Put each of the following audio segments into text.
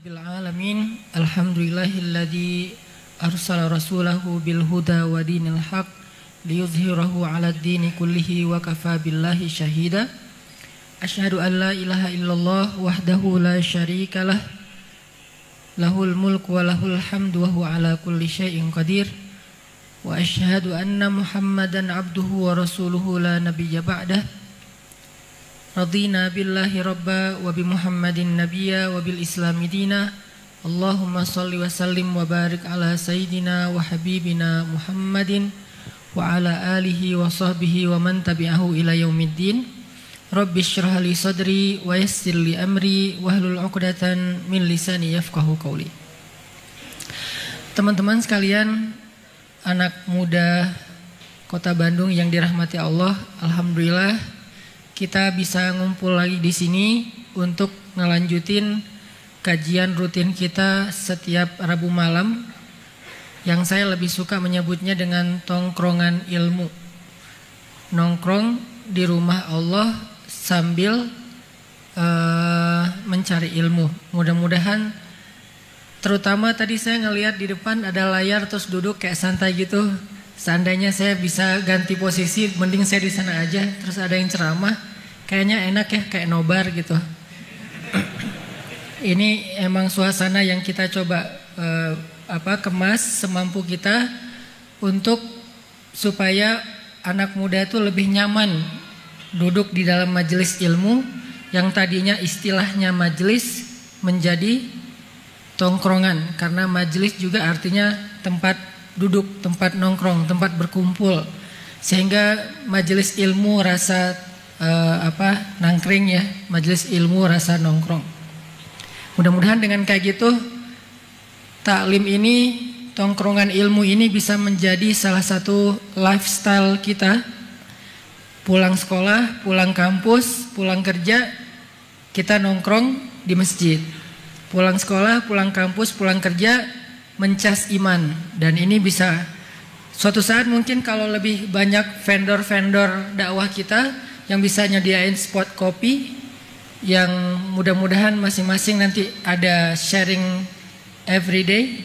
Rabbil alamin. Alhamdulillahilladzi arsala rasulahu bil huda wa dinil haq liyuzhirahu 'ala ad-dini kullihi wa kafa billahi syahida. Asyhadu an la ilaha illallah wahdahu la syarikalah. Lahul mulku wa lahul hamdu wa huwa 'ala kulli syai'in qadir. Wa asyhadu anna Muhammadan 'abduhu wa rasuluhu la nabiyya ba'dah. Radina billahi rabba wa bi Muhammadin nabiyya wa bil islami dina. Allahumma salli wa sallim wa barik ala sayyidina wa habibina Muhammadin wa ala alihi wa sahbihi wa man tabi'ahu ila yaumiddin. Rabbi shrah li sadri wa yassir li amri wahlul 'uqdatan min lisani yafqahu qawli. Teman-teman sekalian, anak muda Kota Bandung yang dirahmati Allah, alhamdulillah kita bisa ngumpul lagi di sini untuk ngelanjutin kajian rutin kita setiap Rabu malam, yang saya lebih suka menyebutnya dengan tongkrongan ilmu. Nongkrong di rumah Allah sambil mencari ilmu. Mudah-mudahan, terutama tadi saya ngelihat di depan ada layar terus duduk kayak santai gitu. Seandainya saya bisa ganti posisi, mending saya di sana aja. Terus ada yang ceramah, kayaknya enak ya, kayak nobar gitu. Ini emang suasana yang kita coba kemas semampu kita untuk supaya anak muda itu lebih nyaman duduk di dalam majelis ilmu yang tadinya istilahnya majelis menjadi tongkrongan, karena majelis juga artinya tempat duduk, tempat nongkrong, tempat berkumpul, sehingga majelis ilmu rasa nangkring ya, majelis ilmu rasa nongkrong. Mudah-mudahan dengan kayak gitu taklim ini, tongkrongan ilmu ini bisa menjadi salah satu lifestyle kita. Pulang sekolah, pulang kampus, pulang kerja, kita nongkrong di masjid. Pulang sekolah, pulang kampus, pulang kerja, mencas iman. Dan ini bisa suatu saat mungkin kalau lebih banyak vendor-vendor dakwah kita yang bisa nyediain spot kopi, yang mudah-mudahan masing-masing nanti ada sharing everyday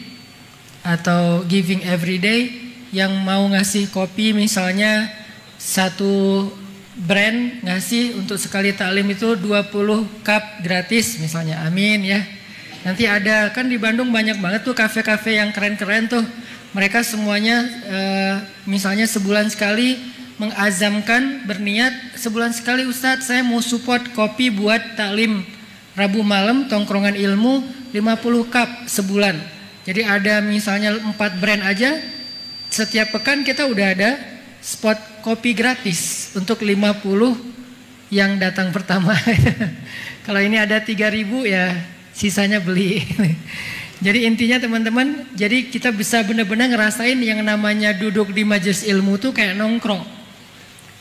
atau giving everyday, yang mau ngasih kopi misalnya satu brand ngasih untuk sekali taklim itu 20 cup gratis misalnya, amin ya. Nanti ada, kan di Bandung banyak banget tuh kafe-kafe yang keren-keren tuh. Mereka semuanya misalnya sebulan sekali mengazamkan, berniat sebulan sekali, Ustadz saya mau support kopi buat taklim Rabu malam tongkrongan ilmu 50 cup sebulan. Jadi ada misalnya 4 brand aja, setiap pekan kita udah ada spot kopi gratis untuk 50 yang datang pertama. Kalau ini ada 3.000 ya sisanya beli. Jadi intinya teman-teman, jadi kita bisa benar-benar ngerasain yang namanya duduk di majelis ilmu tuh kayak nongkrong.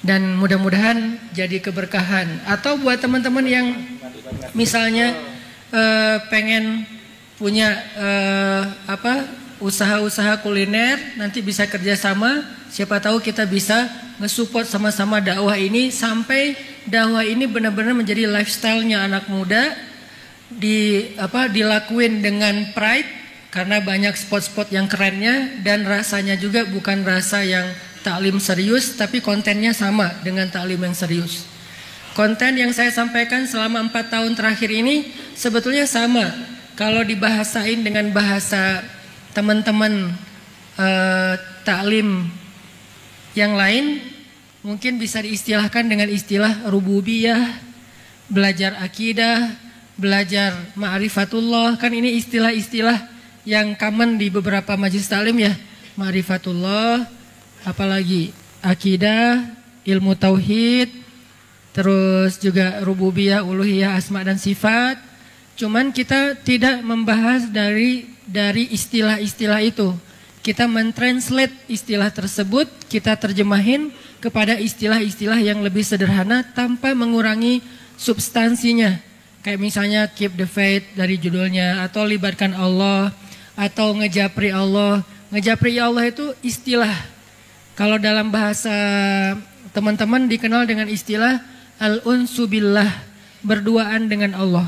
Dan mudah-mudahan jadi keberkahan. Atau buat teman-teman yang misalnya pengen punya usaha-usaha kuliner, nanti bisa kerjasama. Siapa tahu kita bisa nge-support sama-sama dakwah ini sampai dakwah ini benar-benar menjadi lifestyle-nya anak muda. Dilakuin dengan pride karena banyak spot-spot yang kerennya, dan rasanya juga bukan rasa yang taklim serius, tapi kontennya sama dengan taklim yang serius. Konten yang saya sampaikan selama 4 tahun terakhir ini sebetulnya sama. Kalau dibahasain dengan bahasa teman-teman taklim yang lain, mungkin bisa diistilahkan dengan istilah rububiyah, belajar akidah, belajar ma'rifatullah. Kan ini istilah-istilah yang common di beberapa majelis taklim ya. Ma'rifatullah, apalagi akidah, ilmu tauhid, terus juga rububiyah, uluhiyah, asma dan sifat. Cuman kita tidak membahas dari istilah-istilah itu. Kita mentranslate istilah tersebut, kita terjemahin kepada istilah-istilah yang lebih sederhana tanpa mengurangi substansinya. Kayak misalnya keep the faith dari judulnya, atau libatkan Allah, atau ngejapri Allah. Ngejapri Allah itu istilah. Kalau dalam bahasa teman-teman dikenal dengan istilah al-unsu billah, berduaan dengan Allah.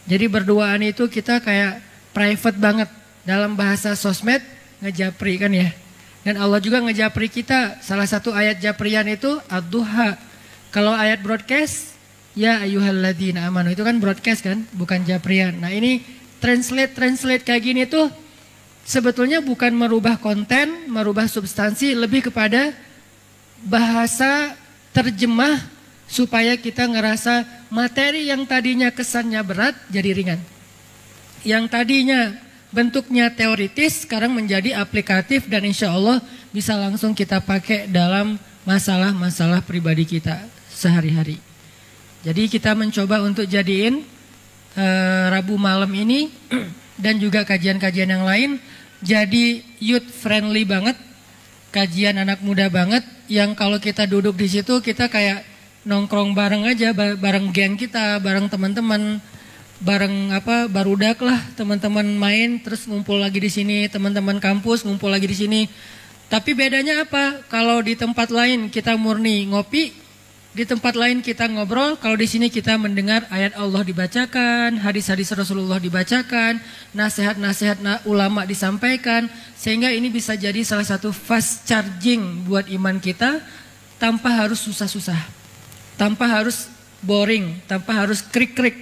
Jadi berduaan itu kita kayak private banget. Dalam bahasa sosmed ngejapri kan ya. Dan Allah juga ngejapri kita. Salah satu ayat japrian itu ad-duha. Kalau ayat broadcast, ya ayyuhalladzina amanu, itu kan broadcast kan, bukan japrian. Nah ini translate kayak gini tuh sebetulnya bukan merubah konten, merubah substansi, lebih kepada bahasa terjemah supaya kita ngerasa materi yang tadinya kesannya berat jadi ringan. Yang tadinya bentuknya teoritis sekarang menjadi aplikatif dan insya Allah bisa langsung kita pakai dalam masalah-masalah pribadi kita sehari-hari. Jadi kita mencoba untuk jadiin Rabu malam ini dan juga kajian-kajian yang lain jadi youth friendly banget, kajian anak muda banget yang kalau kita duduk di situ kita kayak nongkrong bareng aja, bareng geng kita, bareng teman-teman, bareng barudak lah, teman-teman main terus ngumpul lagi di sini, teman-teman kampus ngumpul lagi di sini. Tapi bedanya apa? Kalau di tempat lain kita murni ngopi, di tempat lain kita ngobrol, kalau di sini kita mendengar ayat Allah dibacakan, hadis-hadis Rasulullah dibacakan, nasihat-nasihat ulama disampaikan, sehingga ini bisa jadi salah satu fast charging buat iman kita tanpa harus susah-susah, tanpa harus boring, tanpa harus krik-krik,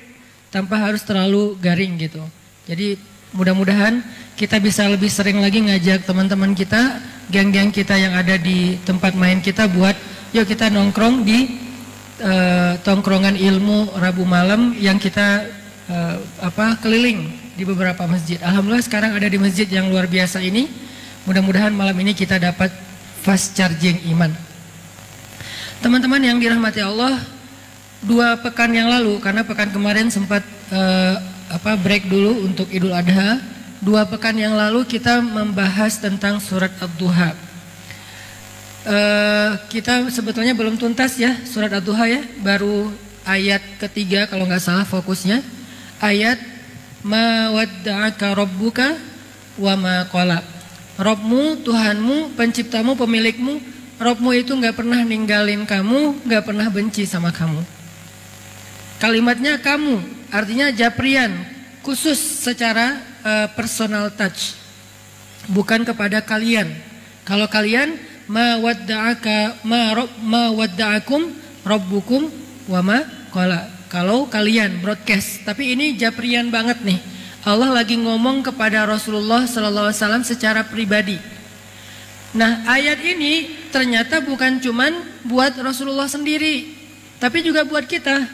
tanpa harus terlalu garing gitu. Jadi mudah-mudahan kita bisa lebih sering lagi ngajak teman-teman kita, geng-geng kita yang ada di tempat main kita buat yuk kita nongkrong di tongkrongan ilmu Rabu malam yang kita keliling di beberapa masjid. Alhamdulillah sekarang ada di masjid yang luar biasa ini. Mudah-mudahan malam ini kita dapat fast charging iman. Teman-teman yang dirahmati Allah, 2 pekan yang lalu, karena pekan kemarin sempat break dulu untuk Idul Adha. 2 pekan yang lalu kita membahas tentang surat Ad-Duha. Kita sebetulnya belum tuntas ya surat Ad-Duha ya, baru ayat ketiga kalau nggak salah fokusnya. Ayat ma wadda'aka rabbuka wa ma qala. Rabbmu, Tuhanmu, penciptamu, pemilikmu, Rabbmu itu nggak pernah ninggalin kamu, nggak pernah benci sama kamu. Kalimatnya kamu, artinya japrian, khusus secara personal touch, bukan kepada kalian. Kalau kalian ma wadda'akum rabbukum wa ma qala. Kalau kalian broadcast, tapi ini japrian banget nih. Allah lagi ngomong kepada Rasulullah sallallahu alaihi wasallam secara pribadi. Nah, ayat ini ternyata bukan cuman buat Rasulullah sendiri, tapi juga buat kita.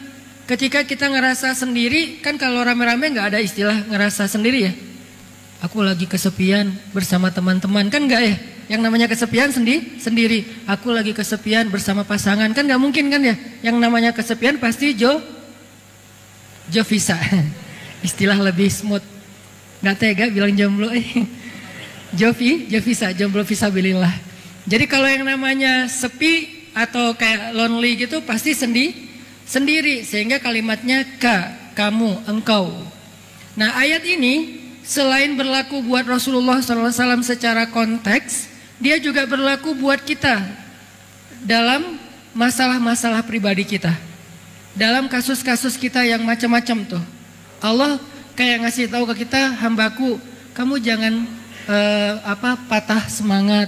Ketika kita ngerasa sendiri, kan kalau rame-rame nggak ada istilah ngerasa sendiri ya. Aku lagi kesepian bersama teman-teman, kan nggak ya? Yang namanya kesepian sendiri. Aku lagi kesepian bersama pasangan, kan nggak mungkin kan ya? Yang namanya kesepian pasti Jovisa. Istilah lebih smooth. Nggak tega bilang jomblo. Jovisa, jomblo fisabilillah. Jadi kalau yang namanya sepi atau kayak lonely gitu pasti sendiri. Sehingga kalimatnya kamu, engkau. Nah ayat ini selain berlaku buat Rasulullah SAW secara konteks, dia juga berlaku buat kita dalam masalah-masalah pribadi kita. Dalam kasus-kasus kita yang macam-macam tuh. Allah kayak ngasih tahu ke kita, hambaku, kamu jangan patah semangat.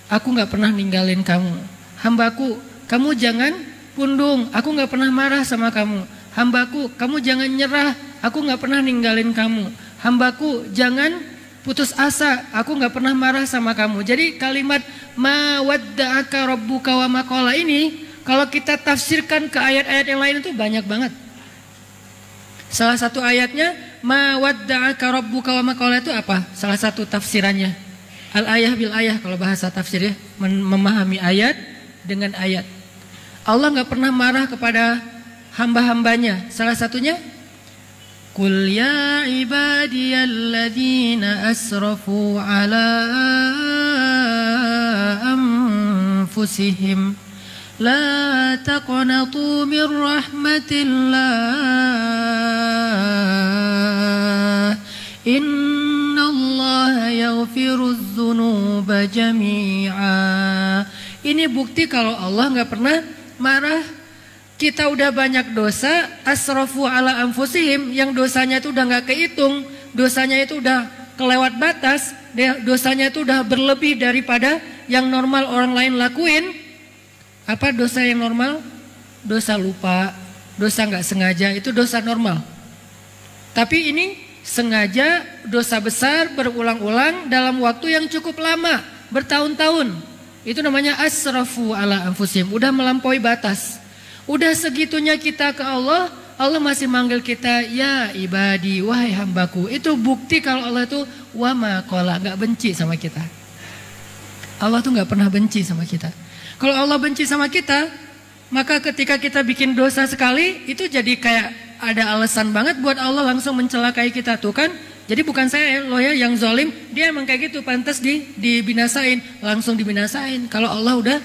Aku nggak pernah ninggalin kamu. Hambaku, kamu jangan pundung. Aku nggak pernah marah sama kamu. Hambaku, kamu jangan nyerah. Aku nggak pernah ninggalin kamu. Hambaku, jangan putus asa, aku nggak pernah marah sama kamu. Jadi kalimat ma wadda'aka rabbuka wa ma qala ini kalau kita tafsirkan ke ayat-ayat yang lain itu banyak banget. Salah satu ayatnya ma wadda'aka rabbuka wa ma qala itu apa? Salah satu tafsirannya al-ayah bil ayah kalau bahasa tafsir ya, memahami ayat dengan ayat. Allah nggak pernah marah kepada hamba-hambanya. Salah satunya Qul ya ibadiyalladzina asrafu ala anfusihim la taqnatu min rahmatillah innallaha yaghfirudz dzunuba jami'a. Ini bukti kalau Allah nggak pernah marah kita udah banyak dosa, asrafu ala anfusihim, yang dosanya itu udah nggak kehitung, dosanya itu udah kelewat batas, dosanya itu udah berlebih daripada yang normal orang lain lakuin. Apa dosa yang normal? Dosa lupa, dosa nggak sengaja, itu dosa normal. Tapi ini sengaja, dosa besar berulang-ulang dalam waktu yang cukup lama, bertahun-tahun. Itu namanya asrafu ala anfusihim, udah melampaui batas. Udah segitunya kita ke Allah, Allah masih manggil kita, ya ibadi, wahai hambaku. Itu bukti kalau Allah itu wama kola, gak benci sama kita. Allah tuh gak pernah benci sama kita. Kalau Allah benci sama kita, maka ketika kita bikin dosa sekali, itu jadi kayak ada alasan banget buat Allah langsung mencelakai kita tuh kan. Jadi bukan saya loh ya yang zalim, dia emang kayak gitu, pantas dibinasain, langsung dibinasain. Kalau Allah udah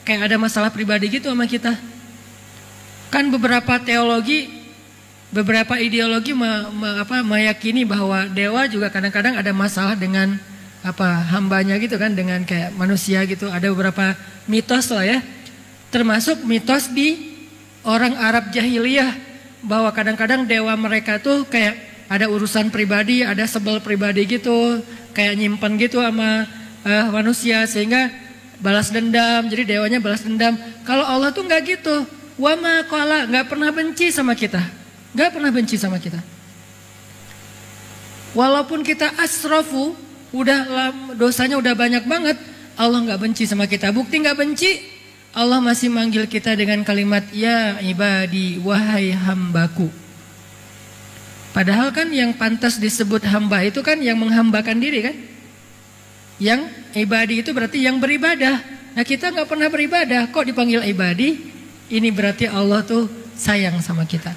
kayak ada masalah pribadi gitu sama kita. Kan beberapa teologi, beberapa ideologi meyakini bahwa dewa juga kadang-kadang ada masalah dengan hambanya gitu kan, dengan kayak manusia gitu. Ada beberapa mitos lah ya, termasuk mitos di orang Arab jahiliyah, bahwa kadang-kadang dewa mereka tuh kayak ada urusan pribadi, ada sebel pribadi gitu, kayak nyimpen gitu sama manusia sehingga balas dendam. Jadi dewanya balas dendam. Kalau Allah tuh nggak gitu. Wama qala, nggak pernah benci sama kita, nggak pernah benci sama kita. Walaupun kita asrafu, dosanya udah banyak banget, Allah nggak benci sama kita. Bukti nggak benci, Allah masih manggil kita dengan kalimat ya ibadi, wahai hambaku. Padahal kan yang pantas disebut hamba itu kan yang menghambakan diri kan. Yang ibadi itu berarti yang beribadah. Nah kita nggak pernah beribadah, kok dipanggil ibadi? Ini berarti Allah tuh sayang sama kita.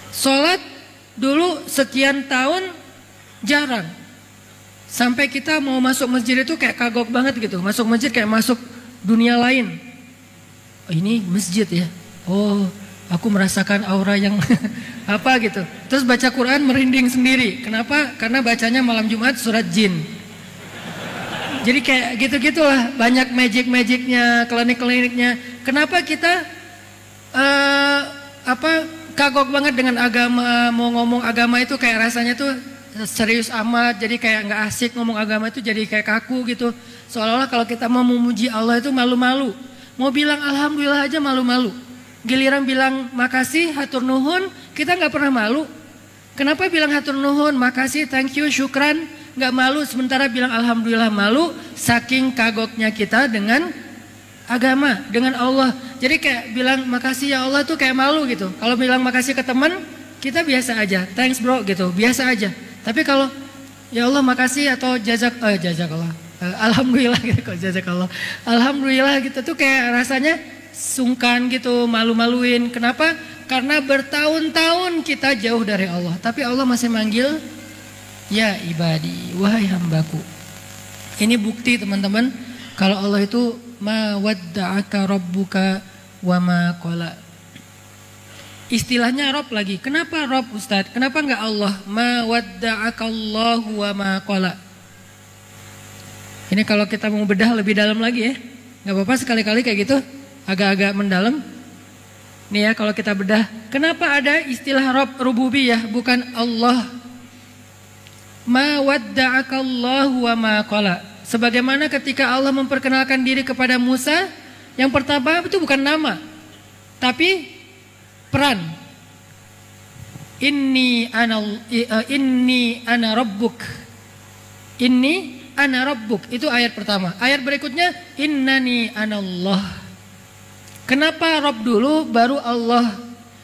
Sholat dulu sekian tahun jarang. Sampai kita mau masuk masjid itu kayak kagok banget gitu. Masuk masjid kayak masuk dunia lain. Oh, ini masjid ya. Oh, aku merasakan aura yang apa gitu. Terus baca Quran merinding sendiri. Kenapa? Karena bacanya malam Jumat surat jin. Jadi kayak gitu-gitulah. Banyak magic-magicnya, klinik-kliniknya. Kenapa kita kagok banget dengan agama, mau ngomong agama itu kayak rasanya tuh serius amat, jadi kayak nggak asik ngomong agama itu, jadi kayak kaku gitu. Seolah-olah kalau kita mau memuji Allah itu malu-malu, mau bilang alhamdulillah aja malu-malu. Giliran bilang makasih, hatur nuhun, kita nggak pernah malu. Kenapa bilang hatur nuhun, makasih, thank you, syukran, nggak malu, sementara bilang alhamdulillah malu, saking kagoknya kita dengan agama, dengan Allah. Jadi kayak bilang makasih ya Allah tuh kayak malu gitu. Kalau bilang makasih ke teman, kita biasa aja, thanks bro gitu, biasa aja. Tapi kalau ya Allah makasih atau jazakallah, alhamdulillah gitu, kok jazakallah, alhamdulillah gitu tuh kayak rasanya sungkan gitu, malu-maluin. Kenapa? Karena bertahun-tahun kita jauh dari Allah, tapi Allah masih manggil ya ibadi, wahai hambaku. Ini bukti teman-teman kalau Allah itu ma wadda'aka rabbuka wa ma qala. Istilahnya Rob lagi. Kenapa Rob Ustadz? Kenapa enggak Allah? Ma wadda'aka Allahu wa ma qala. Ini kalau kita mau bedah lebih dalam lagi ya. Enggak apa-apa sekali-kali kayak gitu, agak-agak mendalam. Nih ya kalau kita bedah, kenapa ada istilah Rob rububiyah bukan Allah? Ma wadda'aka Allahu wa ma qala. Sebagaimana ketika Allah memperkenalkan diri kepada Musa, yang pertama itu bukan nama, tapi peran. Inni ana rabbuk. Inni ana rabbuk. Itu ayat pertama. Ayat berikutnya innani anallah. Kenapa Rabb dulu baru Allah?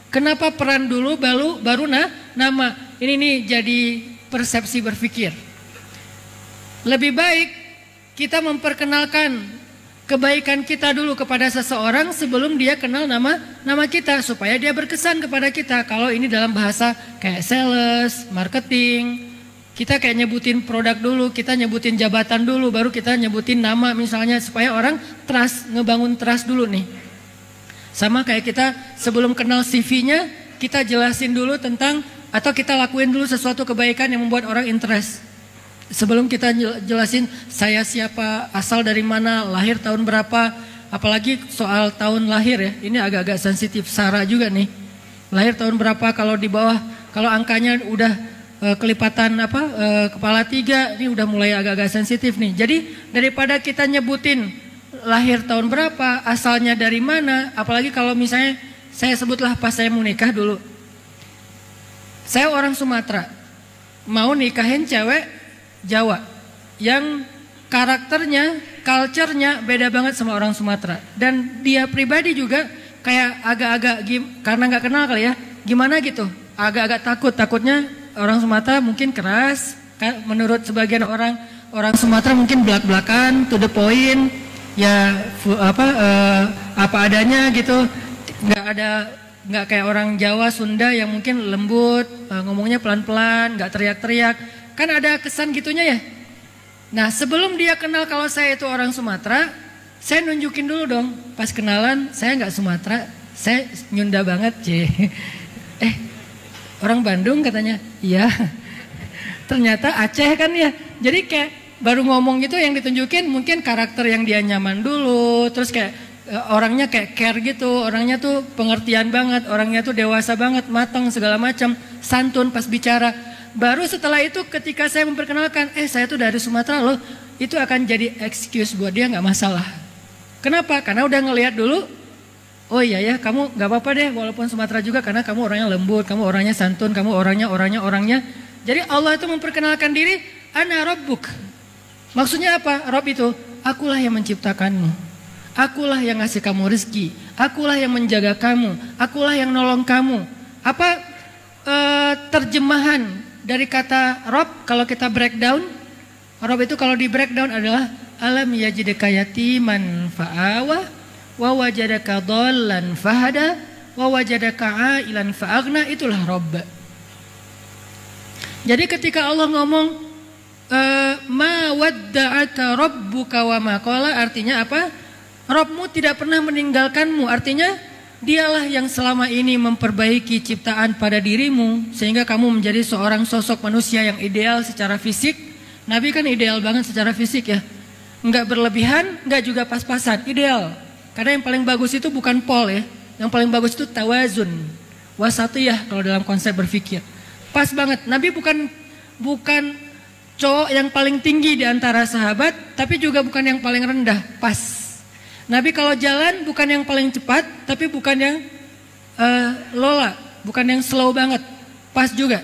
Kenapa peran dulu baru nama? Ini nih jadi persepsi berpikir. Lebih baik kita memperkenalkan kebaikan kita dulu kepada seseorang sebelum dia kenal nama kita, supaya dia berkesan kepada kita. Kalau ini dalam bahasa kayak sales, marketing, kita kayak nyebutin produk dulu, kita nyebutin jabatan dulu, baru kita nyebutin nama misalnya, supaya orang trust, ngebangun trust dulu nih. Sama kayak kita sebelum kenal CV-nya, kita jelasin dulu tentang, atau kita lakuin dulu sesuatu kebaikan yang membuat orang interest. Sebelum kita jelasin saya siapa, asal dari mana, lahir tahun berapa, apalagi soal tahun lahir ya, ini agak-agak sensitif. Sarah juga nih, lahir tahun berapa, kalau di bawah, kalau angkanya udah kelipatan kepala 3, ini udah mulai agak-agak sensitif nih. Jadi daripada kita nyebutin lahir tahun berapa, asalnya dari mana, apalagi kalau misalnya saya sebutlah pas saya mau nikah dulu, saya orang Sumatera, mau nikahin cewek Jawa yang karakternya, culture-nya beda banget sama orang Sumatera, dan dia pribadi juga kayak agak-agak karena nggak kenal kali ya, gimana gitu, agak-agak takutnya orang Sumatera mungkin keras, menurut sebagian orang Sumatera mungkin belak-belakan, to the point, ya apa adanya gitu, nggak kayak orang Jawa Sunda yang mungkin lembut, ngomongnya pelan-pelan, nggak teriak-teriak, kan ada kesan gitunya ya. Nah sebelum dia kenal kalau saya itu orang Sumatera, saya nunjukin dulu dong, pas kenalan saya nggak Sumatera, saya Nyunda banget, orang Bandung katanya, iya. Ternyata Aceh kan ya. Jadi kayak baru ngomong gitu yang ditunjukin mungkin karakter yang dia nyaman dulu. Terus kayak orangnya kayak care gitu. Orangnya tuh pengertian banget. Orangnya tuh dewasa banget, matang segala macam, santun pas bicara. Baru setelah itu ketika saya memperkenalkan, saya tuh dari Sumatera loh. Itu akan jadi excuse buat dia, nggak masalah. Kenapa? Karena udah ngelihat dulu. Oh iya ya, kamu gak apa-apa deh walaupun Sumatera juga, karena kamu orangnya lembut, kamu orangnya santun, kamu orangnya. Jadi Allah itu memperkenalkan diri, Ana Rabbuk. Maksudnya apa? Rabb itu, akulah yang menciptakanmu. Akulah yang ngasih kamu rezeki. Akulah yang menjaga kamu. Akulah yang nolong kamu. Apa terjemahan dari kata Rabb kalau kita breakdown? Rabb itu kalau di breakdown adalah alam yajidka yatiman fa'awa, wa wajadaka dhallan fahada, wa wajadaka ailan fa'aghna, itulah Rabb. Jadi ketika Allah ngomong ma wadda'aka rabbuka wa ma qala, artinya apa? Rabbmu tidak pernah meninggalkanmu, artinya dialah yang selama ini memperbaiki ciptaan pada dirimu sehingga kamu menjadi seorang sosok manusia yang ideal secara fisik. Nabi kan ideal banget secara fisik ya, enggak berlebihan, enggak juga pas-pasan, ideal. Karena yang paling bagus itu bukan pol ya, yang paling bagus itu tawazun, wasatiyah kalau dalam konsep berpikir. Pas banget. Nabi bukan cowok yang paling tinggi di antara sahabat, tapi juga bukan yang paling rendah, pas. Nabi kalau jalan bukan yang paling cepat, tapi bukan yang lola, bukan yang slow banget, pas juga.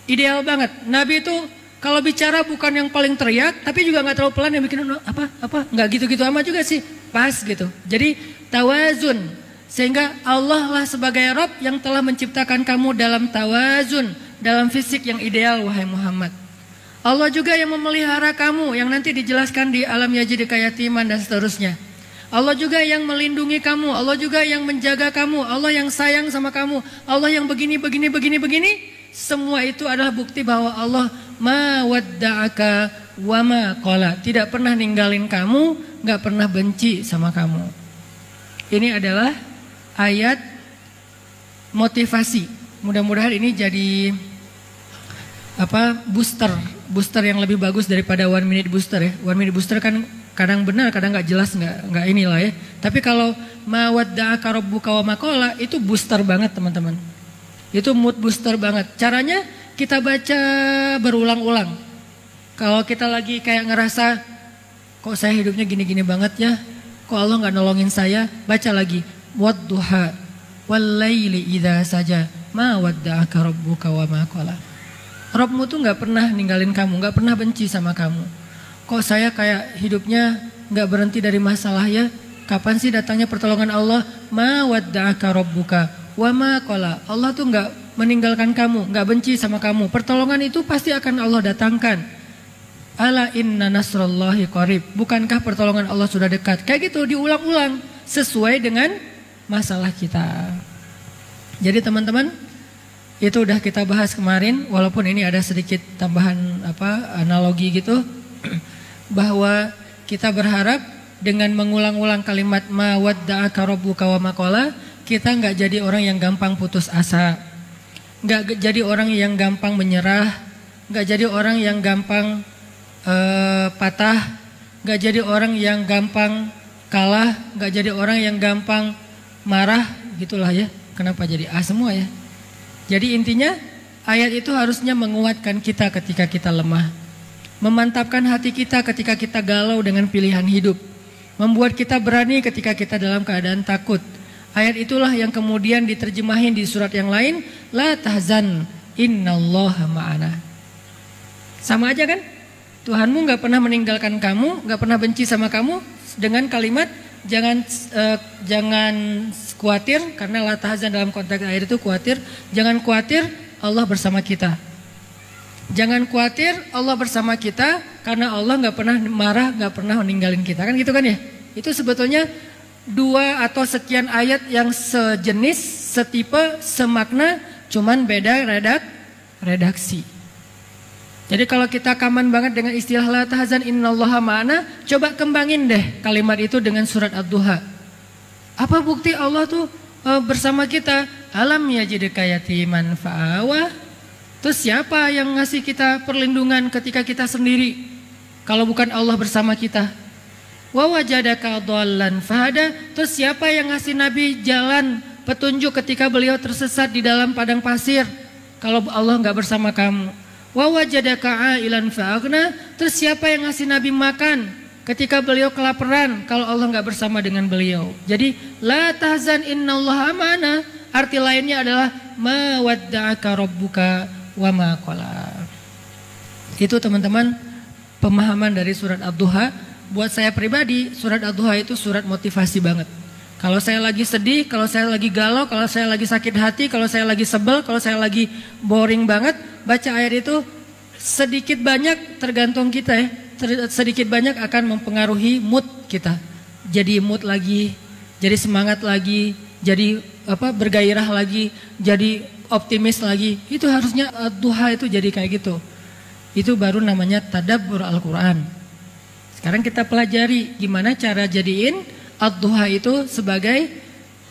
Ideal banget. Nabi itu kalau bicara bukan yang paling teriak, tapi juga nggak terlalu pelan yang bikin nggak gitu-gitu amat juga sih, pas gitu. Jadi tawazun, sehingga Allah lah sebagai Rabb yang telah menciptakan kamu dalam tawazun, dalam fisik yang ideal, wahai Muhammad. Allah juga yang memelihara kamu, yang nanti dijelaskan di alam yajidka yatiman dan seterusnya. Allah juga yang melindungi kamu, Allah juga yang menjaga kamu, Allah yang sayang sama kamu, Allah yang begini. Semua itu adalah bukti bahwa Allah ma wadda'aka wa ma qala, tidak pernah ninggalin kamu, gak pernah benci sama kamu. Ini adalah ayat motivasi. Mudah-mudahan ini jadi booster yang lebih bagus daripada 1 minute booster ya. 1 minute booster kan kadang benar, kadang nggak jelas, nggak inilah ya. Tapi kalau ma wadda'aka rabbuka wa ma qala itu booster banget teman-teman. Itu mood booster banget. Caranya kita baca berulang-ulang. Kalau kita lagi kayak ngerasa kok saya hidupnya gini-gini banget ya, kok Allah nggak nolongin saya, baca lagi wadduha wal laili idza saja ma wadda'aka rabbuka wa ma qala. Rabbmu tuh nggak pernah ninggalin kamu, nggak pernah benci sama kamu. Kok saya kayak hidupnya nggak berhenti dari masalah ya? Kapan sih datangnya pertolongan Allah? Ma wadda'aka rabbuka wa ma qala. Allah tuh nggak meninggalkan kamu, nggak benci sama kamu. Pertolongan itu pasti akan Allah datangkan. Ala inna nasrallahi qarib. Bukankah pertolongan Allah sudah dekat? Kayak gitu diulang-ulang sesuai dengan masalah kita. Jadi teman-teman, itu udah kita bahas kemarin, walaupun ini ada sedikit tambahan analogi gitu, bahwa kita berharap dengan mengulang-ulang kalimat ma wadda'aka rabbuka wa ma qala, kita nggak jadi orang yang gampang putus asa, nggak jadi orang yang gampang menyerah, nggak jadi orang yang gampang patah, nggak jadi orang yang gampang kalah, nggak jadi orang yang gampang marah, gitulah ya. Kenapa jadi A semua ya? Jadi intinya ayat itu harusnya menguatkan kita ketika kita lemah, memantapkan hati kita ketika kita galau dengan pilihan hidup, membuat kita berani ketika kita dalam keadaan takut. Ayat itulah yang kemudian diterjemahin di surat yang lain, la tahzan innallaha ma'ana. Sama aja kan? Tuhanmu nggak pernah meninggalkan kamu, nggak pernah benci sama kamu, dengan kalimat jangan khawatir, karena la tahzan dalam konteks ayat itu khawatir. Jangan khawatir, Allah bersama kita. Jangan khawatir, Allah bersama kita, karena Allah nggak pernah marah, nggak pernah meninggalin kita, kan gitu kan ya? Itu sebetulnya dua atau sekian ayat yang sejenis, setipe, semakna, cuman beda redaksi. Jadi kalau kita kaman banget dengan istilah la tahzan innallaha ma'ana, coba kembangin deh kalimat itu dengan surat Ad-Duha. Apa bukti Allah tuh bersama kita? Alam yajidka yatiman fa'awa. Terus siapa yang ngasih kita perlindungan ketika kita sendiri? Kalau bukan Allah bersama kita. Wa wajadaka dhallan fahada. Terus siapa yang ngasih Nabi jalan petunjuk ketika beliau tersesat di dalam padang pasir? Kalau Allah nggak bersama kamu. Wa wajadaka ailan fa'aghna. Terus siapa yang ngasih Nabi makan ketika beliau kelaparan kalau Allah nggak bersama dengan beliau? Jadi la tahzan innallaha ma'ana, arti lainnya adalah ma wadda'aka rabbuka wa ma qala. Itu teman-teman pemahaman dari surat Ad-Duha. Buat saya pribadi, surat Ad-Duha itu surat motivasi banget. Kalau saya lagi sedih, kalau saya lagi galau, kalau saya lagi sakit hati, kalau saya lagi sebel, kalau saya lagi boring banget, baca ayat itu sedikit banyak tergantung kita ya. Sedikit banyak akan mempengaruhi mood kita. Jadi mood lagi, jadi semangat lagi, jadi bergairah lagi, jadi optimis lagi. Itu harusnya Ad-Duha itu jadi kayak gitu. Itu baru namanya tadabbur Al-Quran. Sekarang kita pelajari gimana cara jadiin Ad-Duha itu sebagai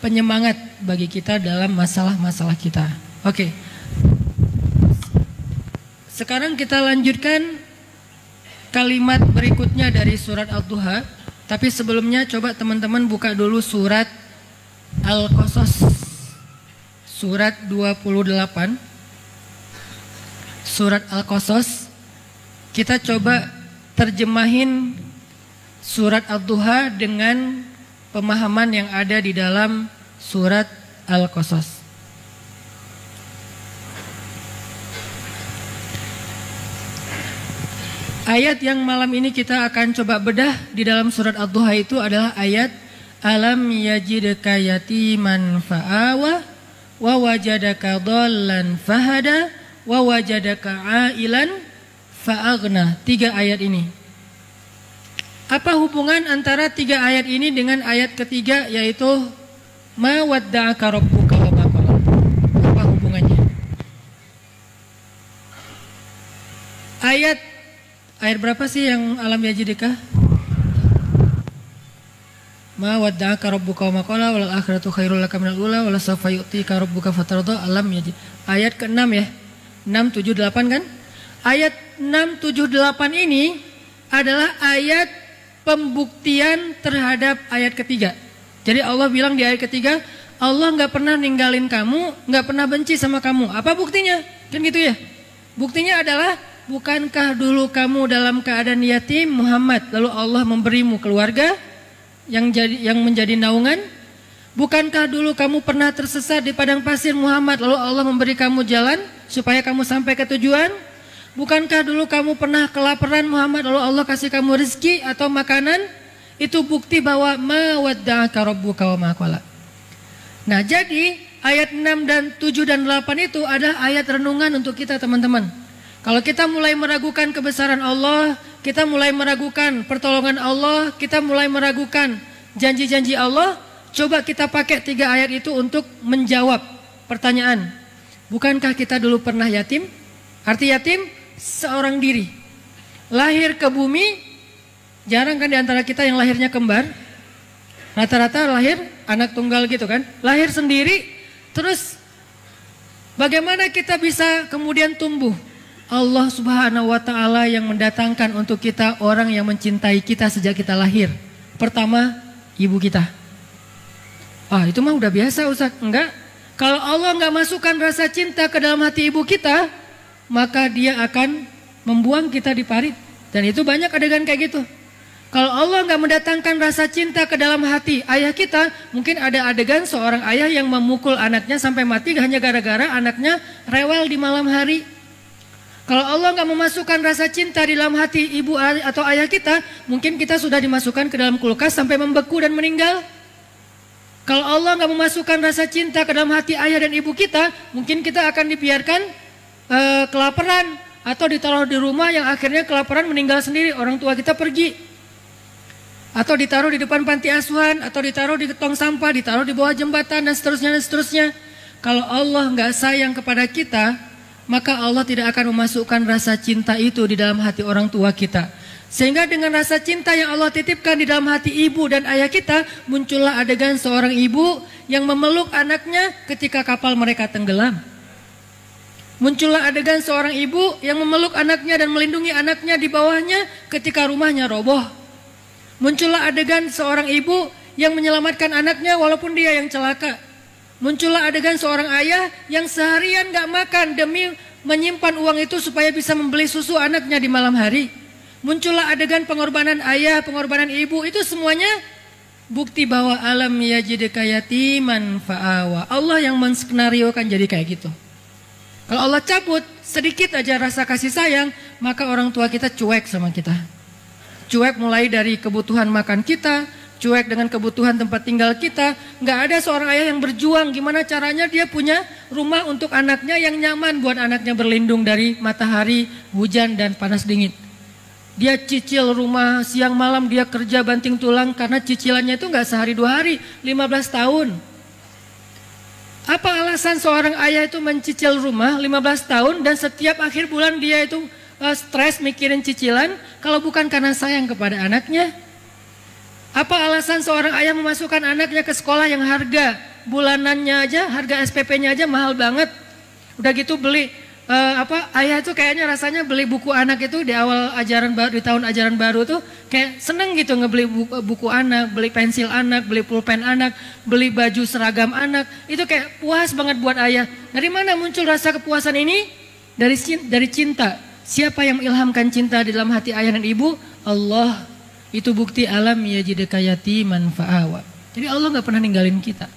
penyemangat bagi kita dalam masalah-masalah kita. Oke. Sekarang kita lanjutkan kalimat berikutnya dari surat Ad-Duha. Tapi sebelumnya coba teman-teman buka dulu surat Al-Qasas. Surat 28. Surat Al-Qasas. Kita coba terjemahin surat Ad-Duha dengan pemahaman yang ada di dalam surat Al-Qasas. Ayat yang malam ini kita akan coba bedah di dalam surat Ad-Duha itu adalah ayat Alam yajidka yatiman fa'awa wa wajadaka dhallan fahada wa wajadaka ailan fa'aghna. 3 ayat ini. Apa hubungan antara 3 ayat ini dengan ayat ketiga, yaitu ma wadda'aka rabbuka wa ma qala? Apa hubungannya? Ayat berapa sih yang alam yajidika? Ma wadda'aka rabbuka wa ma qala wal akhiratu khairul laka minal ula wala sawfa yu'tika rabbuka fatarda. Alam yajid. Ayat ke-6 ya. 6, 7, 8 kan? Ayat 6, 7, 8 ini adalah ayat pembuktian terhadap ayat ketiga. Jadi Allah bilang di ayat ketiga, Allah nggak pernah ninggalin kamu, nggak pernah benci sama kamu. Apa buktinya? Kan gitu ya. Buktinya adalah, bukankah dulu kamu dalam keadaan yatim Muhammad, lalu Allah memberimu keluarga yang menjadi naungan? Bukankah dulu kamu pernah tersesat di padang pasir Muhammad, lalu Allah memberi kamu jalan supaya kamu sampai ke tujuan? Bukankah dulu kamu pernah kelaparan Muhammad, lalu Allah kasih kamu rezeki atau makanan? Itu bukti bahwa ma wadda'aka rabbuka wa ma qala. Nah, jadi ayat 6 dan 7 dan 8 itu adalah ayat renungan untuk kita, teman-teman. Kalau kita mulai meragukan kebesaran Allah, kita mulai meragukan pertolongan Allah, kita mulai meragukan janji-janji Allah, coba kita pakai 3 ayat itu untuk menjawab pertanyaan. Bukankah kita dulu pernah yatim? Arti yatim, seorang diri. Lahir ke bumi, jarang kan diantara kita yang lahirnya kembar. Rata-rata lahir anak tunggal gitu kan. Lahir sendiri, terus bagaimana kita bisa kemudian tumbuh? Allah Subhanahu wa ta'ala yang mendatangkan untuk kita orang yang mencintai kita sejak kita lahir. Pertama, ibu kita. Itu mah udah biasa Ustaz. Enggak. Kalau Allah nggak masukkan rasa cinta ke dalam hati ibu kita, maka dia akan membuang kita di parit. Dan itu banyak adegan kayak gitu. Kalau Allah nggak mendatangkan rasa cinta ke dalam hati ayah kita, mungkin ada adegan seorang ayah yang memukul anaknya sampai mati hanya gara-gara anaknya rewel di malam hari. Kalau Allah nggak memasukkan rasa cinta di dalam hati ibu atau ayah kita, mungkin kita sudah dimasukkan ke dalam kulkas sampai membeku dan meninggal. Kalau Allah nggak memasukkan rasa cinta ke dalam hati ayah dan ibu kita, mungkin kita akan dibiarkan kelaparan atau ditaruh di rumah yang akhirnya kelaparan meninggal sendiri, orang tua kita pergi. Atau ditaruh di depan panti asuhan, atau ditaruh di tong sampah, ditaruh di bawah jembatan dan seterusnya dan seterusnya. Kalau Allah nggak sayang kepada kita, maka Allah tidak akan memasukkan rasa cinta itu di dalam hati orang tua kita. Sehingga dengan rasa cinta yang Allah titipkan di dalam hati ibu dan ayah kita, muncullah adegan seorang ibu yang memeluk anaknya ketika kapal mereka tenggelam. Muncullah adegan seorang ibu yang memeluk anaknya dan melindungi anaknya di bawahnya ketika rumahnya roboh. Muncullah adegan seorang ibu yang menyelamatkan anaknya walaupun dia yang celaka. Muncullah adegan seorang ayah yang seharian gak makan demi menyimpan uang itu supaya bisa membeli susu anaknya di malam hari. Muncullah adegan pengorbanan ayah, pengorbanan ibu, itu semuanya bukti bahwa alam yajidka yatiman fa'awa. Allah yang menskenariokan jadi kayak gitu. Kalau Allah cabut sedikit aja rasa kasih sayang, maka orang tua kita cuek sama kita. Cuek mulai dari kebutuhan makan kita, cuek dengan kebutuhan tempat tinggal kita. Nggak ada seorang ayah yang berjuang gimana caranya dia punya rumah untuk anaknya yang nyaman buat anaknya berlindung dari matahari, hujan, dan panas dingin. Dia cicil rumah siang malam, dia kerja banting tulang karena cicilannya itu nggak sehari 2 hari, 15 tahun. Apa alasan seorang ayah itu mencicil rumah 15 tahun dan setiap akhir bulan dia itu stres mikirin cicilan kalau bukan karena sayang kepada anaknya? Apa alasan seorang ayah memasukkan anaknya ke sekolah yang harga bulanannya aja, harga SPP-nya aja mahal banget. Udah gitu beli ayah itu kayaknya rasanya beli buku anak itu di awal ajaran baru, di tahun ajaran baru tuh kayak seneng gitu ngebeli buku anak, beli pensil anak, beli pulpen anak, beli baju seragam anak. Itu kayak puas banget buat ayah. Dari mana muncul rasa kepuasan ini? Dari cinta. Siapa yang mengilhamkan cinta di dalam hati ayah dan ibu? Allah. Itu bukti alam yajidka yatiman fa'awa. Jadi Allah nggak pernah ninggalin kita.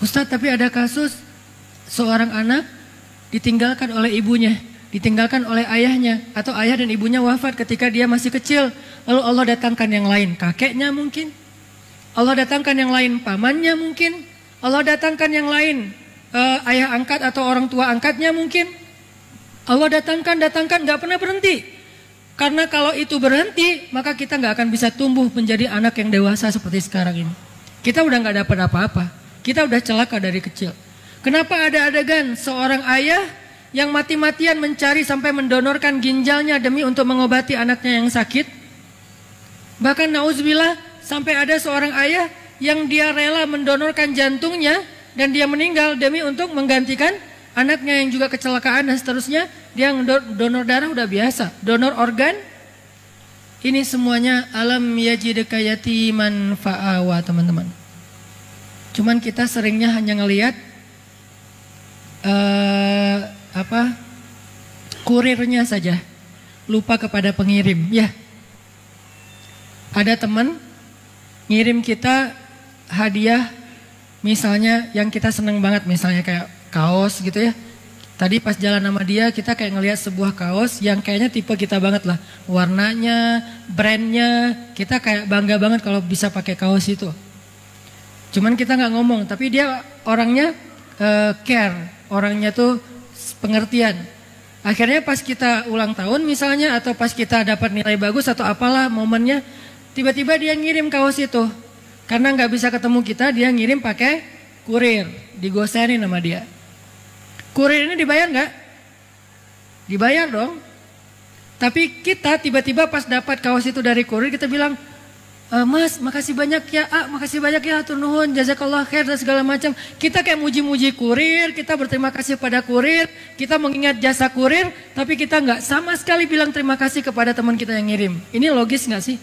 Ustadz, tapi ada kasus seorang anak ditinggalkan oleh ibunya, ditinggalkan oleh ayahnya, atau ayah dan ibunya wafat ketika dia masih kecil. Lalu Allah datangkan yang lain, kakeknya mungkin. Allah datangkan yang lain, pamannya mungkin. Allah datangkan yang lain, ayah angkat atau orang tua angkatnya mungkin. Allah datangkan, gak pernah berhenti. Karena kalau itu berhenti, maka kita gak akan bisa tumbuh menjadi anak yang dewasa seperti sekarang ini. Kita udah gak dapat apa-apa, kita udah celaka dari kecil. Kenapa ada adegan seorang ayah yang mati-matian mencari sampai mendonorkan ginjalnya demi untuk mengobati anaknya yang sakit? Bahkan nauzubillah sampai ada seorang ayah yang dia rela mendonorkan jantungnya dan dia meninggal demi untuk menggantikan anaknya yang juga kecelakaan dan seterusnya. Dia donor darah udah biasa, donor organ. Ini semuanya alam yajidka yatiman fa'awa, teman-teman. Cuman kita seringnya hanya ngelihat kurirnya saja, lupa kepada pengirim. Ya, ada teman ngirim kita hadiah, misalnya yang kita seneng banget, misalnya kayak kaos gitu ya. Tadi pas jalan sama dia kita kayak ngelihat sebuah kaos yang kayaknya tipe kita banget lah, warnanya, brandnya, kita kayak bangga banget kalau bisa pakai kaos itu. Cuman kita nggak ngomong, tapi dia orangnya care, orangnya tuh pengertian. Akhirnya pas kita ulang tahun misalnya, atau pas kita dapat nilai bagus atau apalah momennya, tiba-tiba dia ngirim kaos itu. Karena nggak bisa ketemu kita, dia ngirim pakai kurir, digoserin sama dia. Kurir ini dibayar nggak? Dibayar dong. Tapi kita tiba-tiba pas dapat kaos itu dari kurir, kita bilang, Mas, makasih banyak ya, makasih banyak ya, hatur nuhun, jazakallah khair dan segala macam. Kita kayak muji-muji kurir, kita berterima kasih pada kurir, kita mengingat jasa kurir, tapi kita nggak sama sekali bilang terima kasih kepada teman kita yang ngirim. Ini logis nggak sih?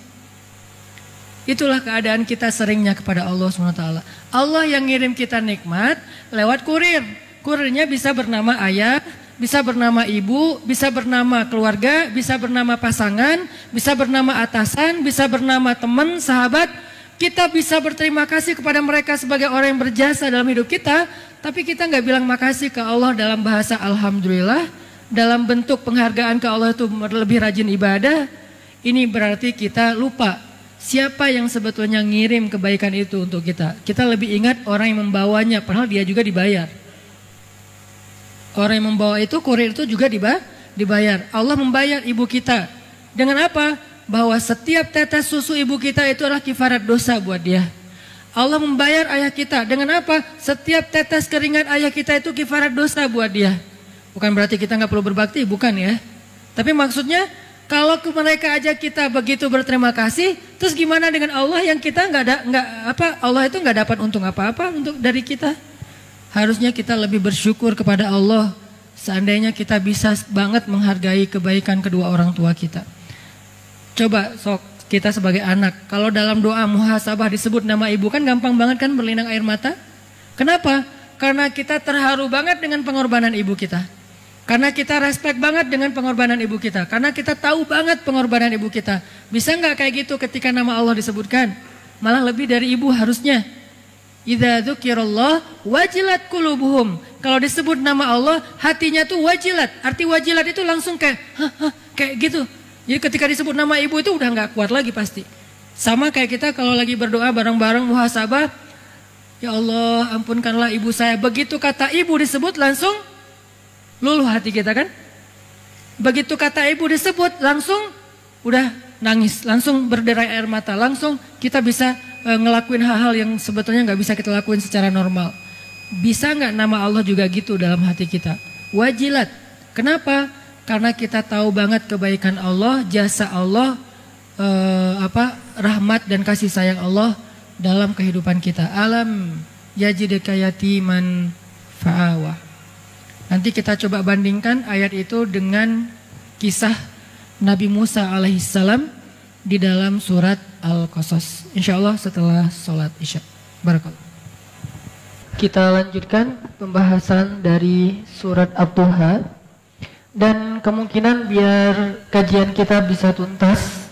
Itulah keadaan kita seringnya kepada Allah SWT. Allah yang ngirim kita nikmat lewat kurir. Kurirnya bisa bernama ayah, bisa bernama ibu, bisa bernama keluarga, bisa bernama pasangan, bisa bernama atasan, bisa bernama teman, sahabat. Kita bisa berterima kasih kepada mereka sebagai orang yang berjasa dalam hidup kita, tapi kita nggak bilang makasih ke Allah dalam bahasa alhamdulillah, dalam bentuk penghargaan ke Allah itu lebih rajin ibadah. Ini berarti kita lupa siapa yang sebetulnya ngirim kebaikan itu untuk kita. Kita lebih ingat orang yang membawanya, padahal dia juga dibayar. Orang yang membawa itu, kurir itu juga dibayar. Allah membayar ibu kita. Dengan apa? Bahwa setiap tetes susu ibu kita itu adalah kifarat dosa buat dia. Allah membayar ayah kita. Dengan apa? Setiap tetes keringat ayah kita itu kifarat dosa buat dia. Bukan berarti kita nggak perlu berbakti, bukan ya. Tapi maksudnya kalau ke mereka aja kita begitu berterima kasih, terus gimana dengan Allah yang kita Allah itu nggak dapat untung apa-apa untuk dari kita. Harusnya kita lebih bersyukur kepada Allah. Seandainya kita bisa banget menghargai kebaikan kedua orang tua kita. Coba sok kita sebagai anak, kalau dalam doa muhasabah disebut nama ibu kan gampang banget kan berlinang air mata. Kenapa? Karena kita terharu banget dengan pengorbanan ibu kita. Karena kita respect banget dengan pengorbanan ibu kita. Karena kita tahu banget pengorbanan ibu kita. Bisa nggak kayak gitu ketika nama Allah disebutkan? Malah lebih dari ibu harusnya. Idza dzukirallah wajilat qulubuhum. Kalau disebut nama Allah, hatinya tuh wajilat. Arti wajilat itu langsung kayak kayak gitu. Jadi ketika disebut nama ibu itu udah nggak kuat lagi pasti. Sama kayak kita kalau lagi berdoa bareng-bareng muhasabah, ya Allah ampunkanlah ibu saya. Begitu kata ibu disebut langsung luluh hati kita kan. Begitu kata ibu disebut langsung udah nangis, langsung berderai air mata, langsung kita bisa ngelakuin hal-hal yang sebetulnya nggak bisa kita lakuin secara normal. Bisa nggak nama Allah juga gitu dalam hati kita? Wajilat. Kenapa? Karena kita tahu banget kebaikan Allah, jasa Allah, rahmat dan kasih sayang Allah dalam kehidupan kita. Alam yajidka yatiman fa'awa. Nanti kita coba bandingkan ayat itu dengan kisah Nabi Musa alaihissalam di dalam surat Al-Qasas. Insyaallah setelah sholat isya. Barakallah. Kita lanjutkan pembahasan dari surat Ad-Duha. Dan kemungkinan biar kajian kita bisa tuntas,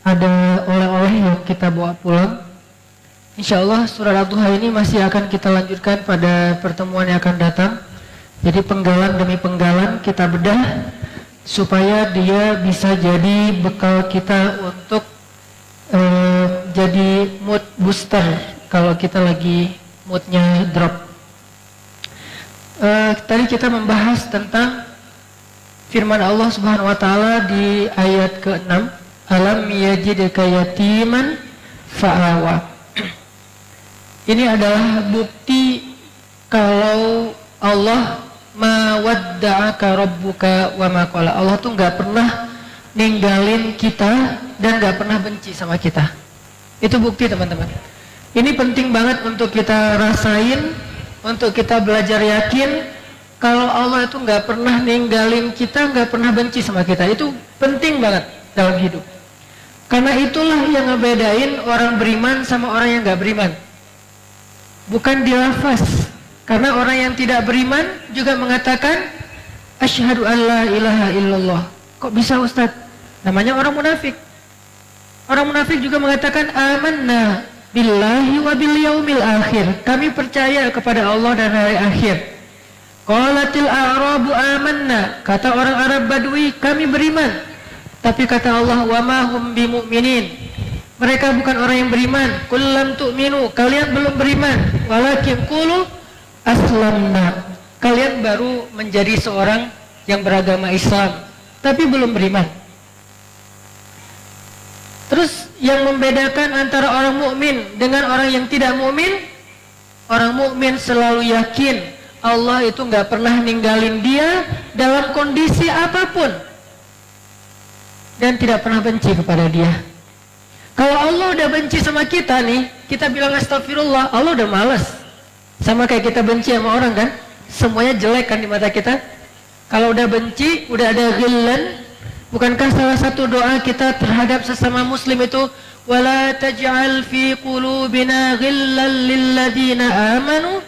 ada oleh-oleh yang kita bawa pulang. Insyaallah surat Ad-Duha ini masih akan kita lanjutkan pada pertemuan yang akan datang. Jadi penggalan demi penggalan kita bedah supaya dia bisa jadi bekal kita untuk jadi mood booster kalau kita lagi moodnya drop. Tadi kita membahas tentang firman Allah Subhanahu wa taala di ayat ke-6, alam yajidka yatiman fa'awa. Ini adalah bukti kalau Allah ma wadda'aka rabbuka wa ma qala. Allah tuh nggak pernah ninggalin kita dan nggak pernah benci sama kita. Itu bukti teman-teman. Ini penting banget untuk kita rasain, untuk kita belajar yakin kalau Allah itu nggak pernah ninggalin kita, nggak pernah benci sama kita. Itu penting banget dalam hidup. Karena itulah yang ngebedain orang beriman sama orang yang nggak beriman. Bukan di lafaz. Karena orang yang tidak beriman juga mengatakan asyhadu an la ilaha illallah. Kok bisa Ustaz? Namanya orang munafik. Orang munafik juga mengatakan amanna billahi wa bil yaumil akhir. Kami percaya kepada Allah dan hari akhir. Qalatil a'rabu amanna. Kata orang Arab Badui, kami beriman. Tapi kata Allah, wa ma hum bimu'minin. Mereka bukan orang yang beriman. Qul lam tu'minu. Kalian belum beriman. Walakin qulu aslamna. Kalian baru menjadi seorang yang beragama Islam, tapi belum beriman. Terus yang membedakan antara orang mukmin dengan orang yang tidak mukmin, orang mukmin selalu yakin Allah itu nggak pernah ninggalin dia dalam kondisi apapun dan tidak pernah benci kepada dia. Kalau Allah udah benci sama kita nih, kita bilang astagfirullah, Allah udah malas. Sama kayak kita benci sama orang kan, semuanya jelek kan di mata kita. Kalau udah benci, udah ada ghillan. Bukankah salah satu doa kita terhadap sesama muslim itu ولا تجعل في قلوبنا غلا للذين آمنوا.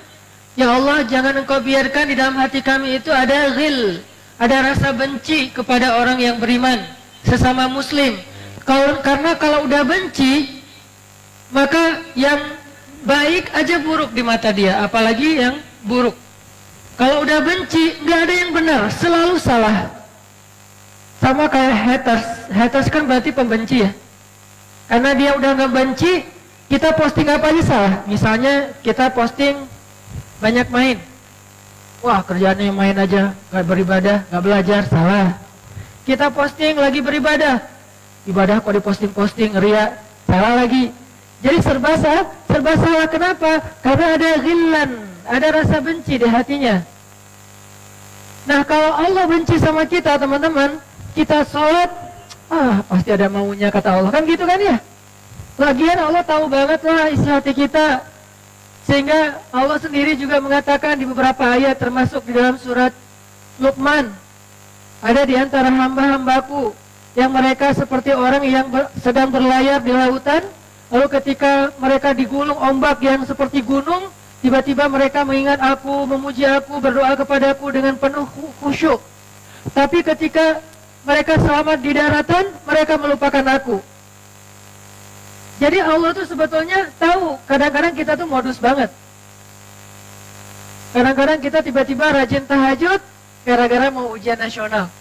Ya Allah, jangan Engkau biarkan di dalam hati kami itu ada ghil, ada rasa benci kepada orang yang beriman, sesama muslim. Karena kalau udah benci, maka yang baik aja buruk di mata dia, apalagi yang buruk. Kalau udah benci, nggak ada yang benar, selalu salah. Sama kayak haters. Haters kan berarti pembenci ya. Karena dia udah nggak benci, kita posting apa aja salah. Misalnya kita posting banyak main. Wah, kerjaannya main aja, nggak beribadah, nggak belajar, salah. Kita posting lagi beribadah, ibadah kok diposting-posting, ria, salah lagi. Jadi serba salah. Kenapa? Karena ada ghillan, ada rasa benci di hatinya. Nah, kalau Allah benci sama kita, teman-teman, kita sholat, pasti ada maunya kata Allah, kan gitu kan ya? Lagian Allah tahu banget lah isi hati kita. Sehingga Allah sendiri juga mengatakan di beberapa ayat, termasuk di dalam surat Luqman, ada di antara hamba-hambaku yang mereka seperti orang yang sedang berlayar di lautan, lalu ketika mereka digulung ombak yang seperti gunung, tiba-tiba mereka mengingat aku, memuji aku, berdoa kepadaku dengan penuh khusyuk. Tapi ketika mereka selamat di daratan, mereka melupakan aku. Jadi Allah tuh sebetulnya tahu, kadang-kadang kita tuh modus banget. Kadang-kadang kita tiba-tiba rajin tahajud gara-gara mau ujian nasional.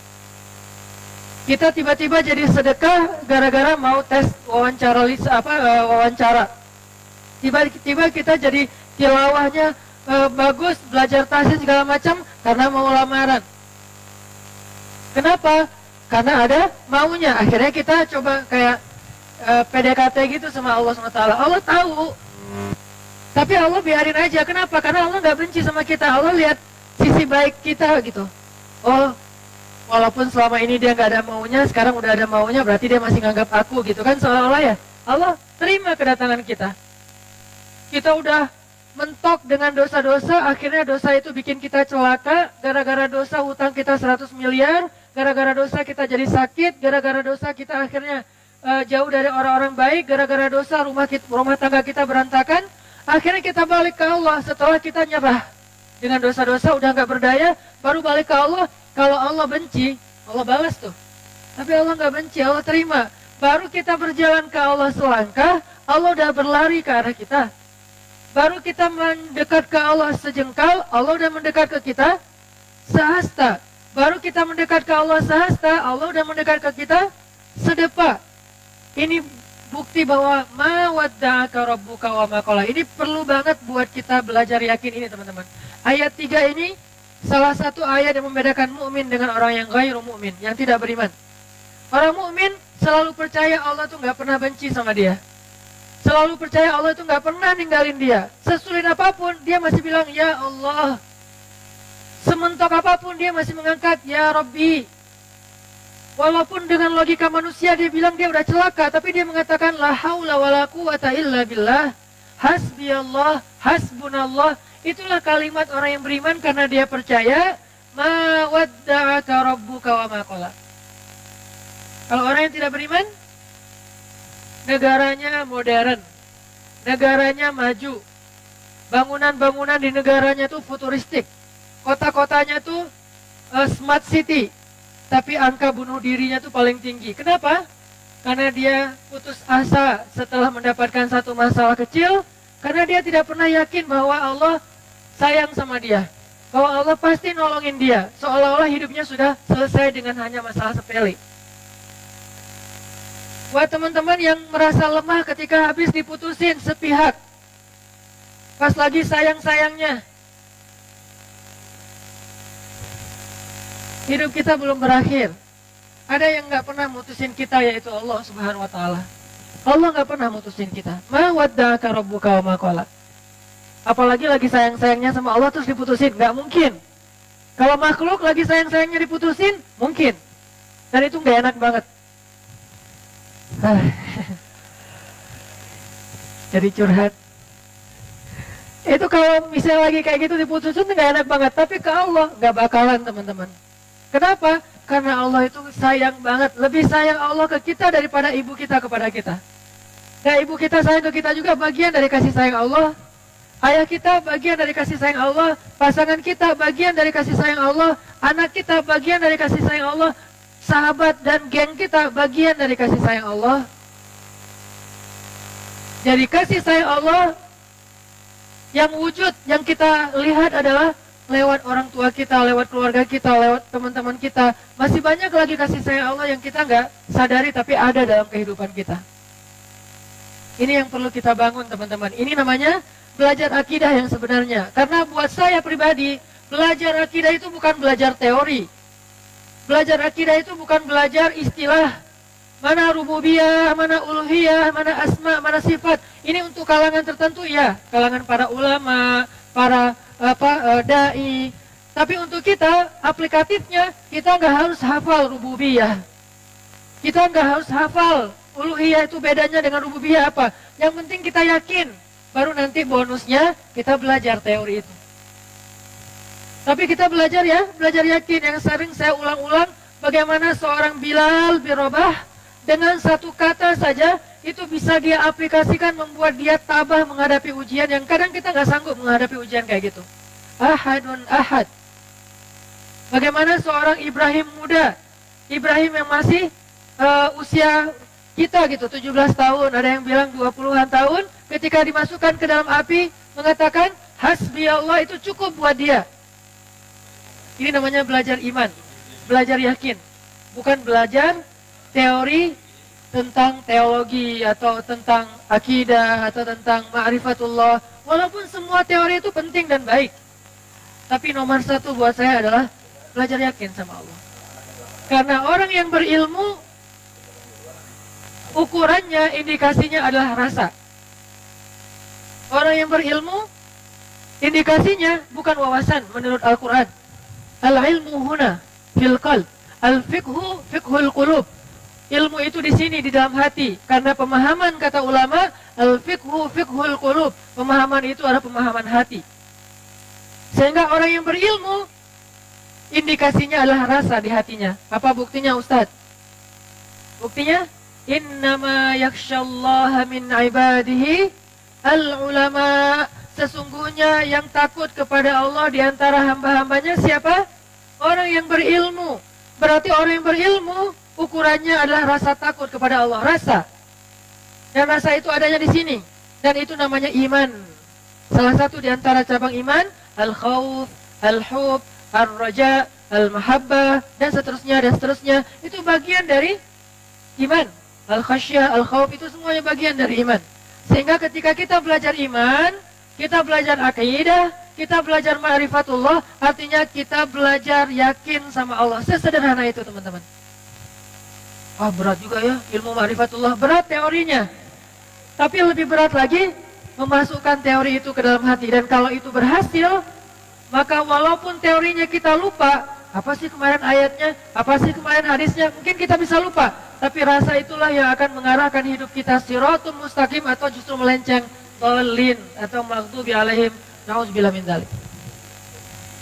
Kita tiba-tiba jadi sedekah gara-gara mau tes wawancara. Tiba-tiba kita jadi tilawahnya bagus, belajar tahsin segala macam karena mau lamaran. Kenapa? Karena ada maunya. Akhirnya kita coba kayak PDKT gitu sama Allah SWT. Allah tahu, tapi Allah biarin aja. Kenapa? Karena Allah nggak benci sama kita. Allah lihat sisi baik kita gitu. Oh, walaupun selama ini dia nggak ada maunya, sekarang udah ada maunya, berarti dia masih nganggap aku gitu kan, seolah-olah ya. Allah terima kedatangan kita. Kita udah mentok dengan dosa-dosa, akhirnya dosa itu bikin kita celaka. Gara-gara dosa hutang kita 100 miliar, gara-gara dosa kita jadi sakit, gara-gara dosa kita akhirnya jauh dari orang-orang baik, gara-gara dosa rumah tangga kita berantakan. Akhirnya kita balik ke Allah setelah kita nyerah dengan dosa-dosa, udah nggak berdaya, baru balik ke Allah. Kalau Allah benci, Allah balas tuh. Tapi Allah nggak benci, Allah terima. Baru kita berjalan ke Allah selangkah, Allah udah berlari ke arah kita. Baru kita mendekat ke Allah sejengkal, Allah udah mendekat ke kita sehasta. Baru kita mendekat ke Allah sehasta, Allah udah mendekat ke kita sedepa. Ini bukti bahwa ma wadda'aka rabbuka wa ma qala. Ini perlu banget buat kita belajar yakin ini, teman-teman. Ayat 3 ini salah satu ayat yang membedakan mukmin dengan orang yang ghairu mukmin, yang tidak beriman. Orang mukmin selalu percaya Allah tuh nggak pernah benci sama dia. Selalu percaya Allah itu nggak pernah ninggalin dia. Sesulit apapun dia masih bilang ya Allah. Sementok apapun dia masih mengangkat ya Rabbi. Walaupun dengan logika manusia dia bilang dia udah celaka, tapi dia mengatakan la haula wala quwata illa billah, hasbiyallah, hasbunallah. Itulah kalimat orang yang beriman karena dia percaya ma wadda'aka rabbuka wa ma qala. Kalau orang yang tidak beriman, negaranya modern, negaranya maju, bangunan-bangunan di negaranya tuh futuristik, kota-kotanya tuh smart city, tapi angka bunuh dirinya tuh paling tinggi. Kenapa? Karena dia putus asa setelah mendapatkan satu masalah kecil, karena dia tidak pernah yakin bahwa Allah sayang sama dia, bahwa Allah pasti nolongin dia, seolah-olah hidupnya sudah selesai dengan hanya masalah sepele. Buat teman-teman yang merasa lemah ketika habis diputusin sepihak, pas lagi sayang-sayangnya, hidup kita belum berakhir. Ada yang nggak pernah mutusin kita, yaitu Allah Subhanahu Wa Taala. Allah nggak pernah mutusin kita. Ma wadda'aka rabbuka wa ma qala. Apalagi lagi sayang-sayangnya sama Allah terus diputusin, nggak mungkin. Kalau makhluk lagi sayang-sayangnya diputusin, mungkin. Dan itu nggak enak banget. Jadi curhat. Itu kalau misalnya lagi kayak gitu diputusin nggak enak banget. Tapi ke Allah nggak bakalan, teman-teman. Kenapa? Karena Allah itu sayang banget. Lebih sayang Allah ke kita daripada ibu kita kepada kita. Nah, ibu kita sayang ke kita juga bagian dari kasih sayang Allah. Ayah kita bagian dari kasih sayang Allah. Pasangan kita bagian dari kasih sayang Allah. Anak kita bagian dari kasih sayang Allah. Sahabat dan geng kita bagian dari kasih sayang Allah. Jadi kasih sayang Allah yang wujud, yang kita lihat adalah lewat orang tua kita, lewat keluarga kita, lewat teman-teman kita. Masih banyak lagi kasih sayang Allah yang kita nggak sadari tapi ada dalam kehidupan kita. Ini yang perlu kita bangun, teman-teman. Ini namanya belajar akidah yang sebenarnya. Karena buat saya pribadi, belajar akidah itu bukan belajar teori. Belajar akidah itu bukan belajar istilah. Mana rububiyah, mana uluhiyah, mana asma, mana sifat. Ini untuk kalangan tertentu ya. Kalangan para ulama, para dai. Tapi untuk kita, aplikatifnya, kita nggak harus hafal rububiyah. Kita nggak harus hafal uluhiyah itu bedanya dengan rububiyah apa? Yang penting kita yakin. Baru nanti bonusnya kita belajar teori itu. Tapi kita belajar ya, belajar yakin. Yang sering saya ulang-ulang, bagaimana seorang Bilal bin Rabah dengan satu kata saja itu bisa dia aplikasikan membuat dia tabah menghadapi ujian yang kadang kita nggak sanggup menghadapi ujian kayak gitu. Ahadun ahad. Bagaimana seorang Ibrahim muda, Ibrahim yang masih usia kita gitu, 17 tahun, ada yang bilang 20-an tahun, ketika dimasukkan ke dalam api, mengatakan, hasbi Allah itu cukup buat dia. Ini namanya belajar iman, belajar yakin. Bukan belajar teori tentang teologi, atau tentang akidah, atau tentang ma'rifatullah. Walaupun semua teori itu penting dan baik. Tapi nomor satu buat saya adalah belajar yakin sama Allah. Karena orang yang berilmu, ukurannya, indikasinya adalah rasa. Orang yang berilmu, indikasinya bukan wawasan menurut Al-Quran. Al-ilmu huna fil qalb, al-fiqhu fiqhul qulub. Ilmu itu di sini, di dalam hati. Karena pemahaman, kata ulama, al-fiqhu fiqhul qulub. Pemahaman itu adalah pemahaman hati. Sehingga orang yang berilmu, indikasinya adalah rasa di hatinya. Apa buktinya, Ustadz? Buktinya? Innama yakhsyallaha min ibadihi al-ulama. Sesungguhnya yang takut kepada Allah di antara hamba-hambanya siapa? Orang yang berilmu. Berarti orang yang berilmu ukurannya adalah rasa takut kepada Allah, rasa. Dan rasa itu adanya di sini. Dan itu namanya iman. Salah satu di antara cabang iman, al-khawf, al-hub, al-raja, al-mahabbah, dan seterusnya. Itu bagian dari iman. Al-khasyah, al-khawf itu semuanya bagian dari iman. Sehingga ketika kita belajar iman, kita belajar akidah, kita belajar ma'rifatullah, artinya kita belajar yakin sama Allah. Sesederhana itu, teman-teman. Wah, berat juga ya ilmu ma'rifatullah. Berat teorinya. Tapi lebih berat lagi memasukkan teori itu ke dalam hati. Dan kalau itu berhasil, maka walaupun teorinya kita lupa, apa sih kemarin ayatnya, apa sih kemarin hadisnya, mungkin kita bisa lupa. Tapi rasa itulah yang akan mengarahkan hidup kita siratul mustaqim atau justru melenceng, dhalin atau maghdubi alaihim, na'udzubillah min dzalik.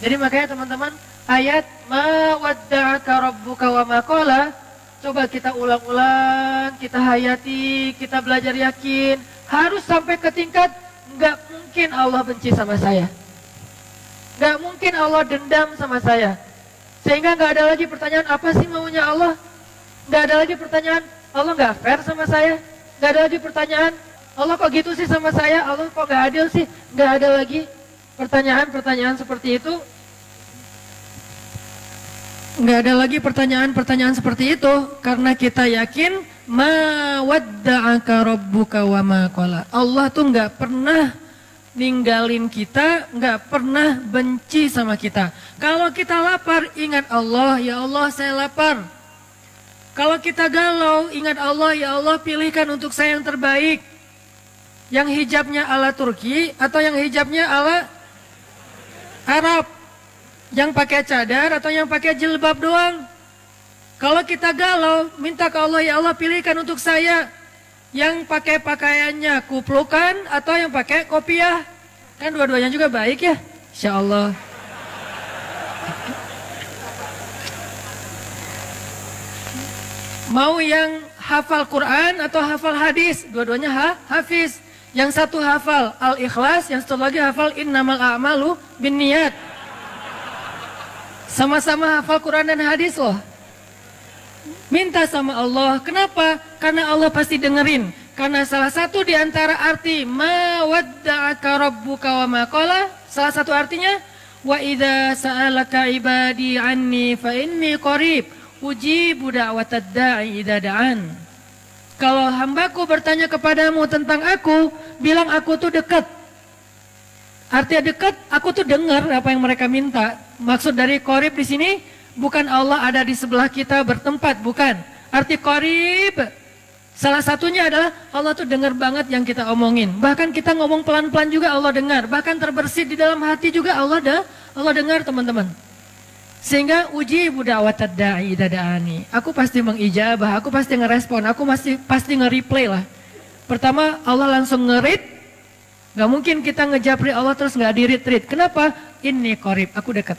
Jadi makanya teman-teman, ayat ma wadda'aka rabbuka wa ma qala, coba kita ulang-ulang, kita hayati, kita belajar yakin, harus sampai ke tingkat enggak mungkin Allah benci sama saya. Enggak mungkin Allah dendam sama saya. Sehingga enggak ada lagi pertanyaan apa sih maunya Allah? Nggak ada lagi pertanyaan, Allah nggak fair sama saya. Nggak ada lagi pertanyaan, Allah kok gitu sih sama saya, Allah kok nggak adil sih. Nggak ada lagi pertanyaan-pertanyaan seperti itu. Nggak ada lagi pertanyaan-pertanyaan seperti itu. Karena kita yakin, ma wadda'aka rabbuka wa ma qala. Allah tuh nggak pernah ninggalin kita, nggak pernah benci sama kita. Kalau kita lapar, ingat Allah, ya Allah saya lapar. Kalau kita galau, ingat Allah, ya Allah pilihkan untuk saya yang terbaik. Yang hijabnya ala Turki atau yang hijabnya ala Arab. Yang pakai cadar atau yang pakai jilbab doang. Kalau kita galau, minta ke Allah, ya Allah pilihkan untuk saya yang pakai pakaiannya kuplukan atau yang pakai kopiah. Kan dua-duanya juga baik ya, insya Allah. Mau yang hafal Quran atau hafal hadis? Dua-duanya hafiz. Yang satu hafal Al-Ikhlas, yang satu lagi hafal Innamal a'malu binniyat. Sama-sama hafal Quran dan hadis loh. Minta sama Allah. Kenapa? Karena Allah pasti dengerin. Karena salah satu di antara arti ma wadda'aka rabbuka wa ma qala, salah satu artinya wa idza sa'alaka ibadi anni fa inni qarib ujibu da'watad da'i idza da'an. Kalau hambaku bertanya kepadamu tentang aku, bilang aku tuh dekat. Artinya dekat, aku tuh dengar apa yang mereka minta. Maksud dari qarib di sini bukan Allah ada di sebelah kita bertempat, bukan. Arti qarib salah satunya adalah Allah tuh dengar banget yang kita omongin. Bahkan kita ngomong pelan-pelan juga Allah dengar. Bahkan terbersit di dalam hati juga Allah dengar, teman-teman. Sehingga uji da'watad da'i idza da'ani. Aku pasti mengijabah, aku pasti ngerespon, aku pasti nge-replay lah. Pertama Allah langsung nge-read. Gak mungkin kita ngejapri Allah terus gak di-read. Kenapa? Inni qarib, aku dekat.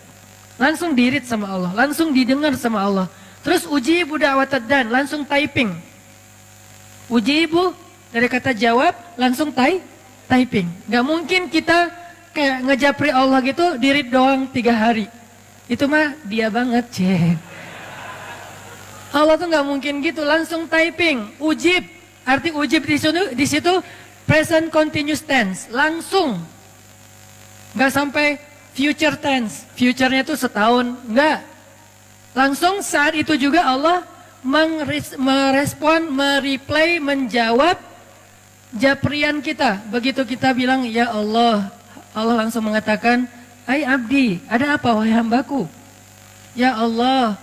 Langsung di-read sama Allah, langsung didengar sama Allah. Terus uji da'watad dan, langsung typing. Ujibu dari kata jawab langsung typing. Gak mungkin kita kayak ngejapri Allah gitu di-read doang 3 hari. Itu mah dia banget, cek. Allah tuh nggak mungkin gitu, langsung typing. Ujib, arti ujib di situ present continuous tense, langsung. Nggak sampai future tense, future-nya tuh setahun, nggak. Langsung saat itu juga Allah merespon, mereplay, menjawab japrian kita. Begitu kita bilang, ya Allah, Allah langsung mengatakan, Hai abdi, ada apa wahai hambaku? Ya Allah,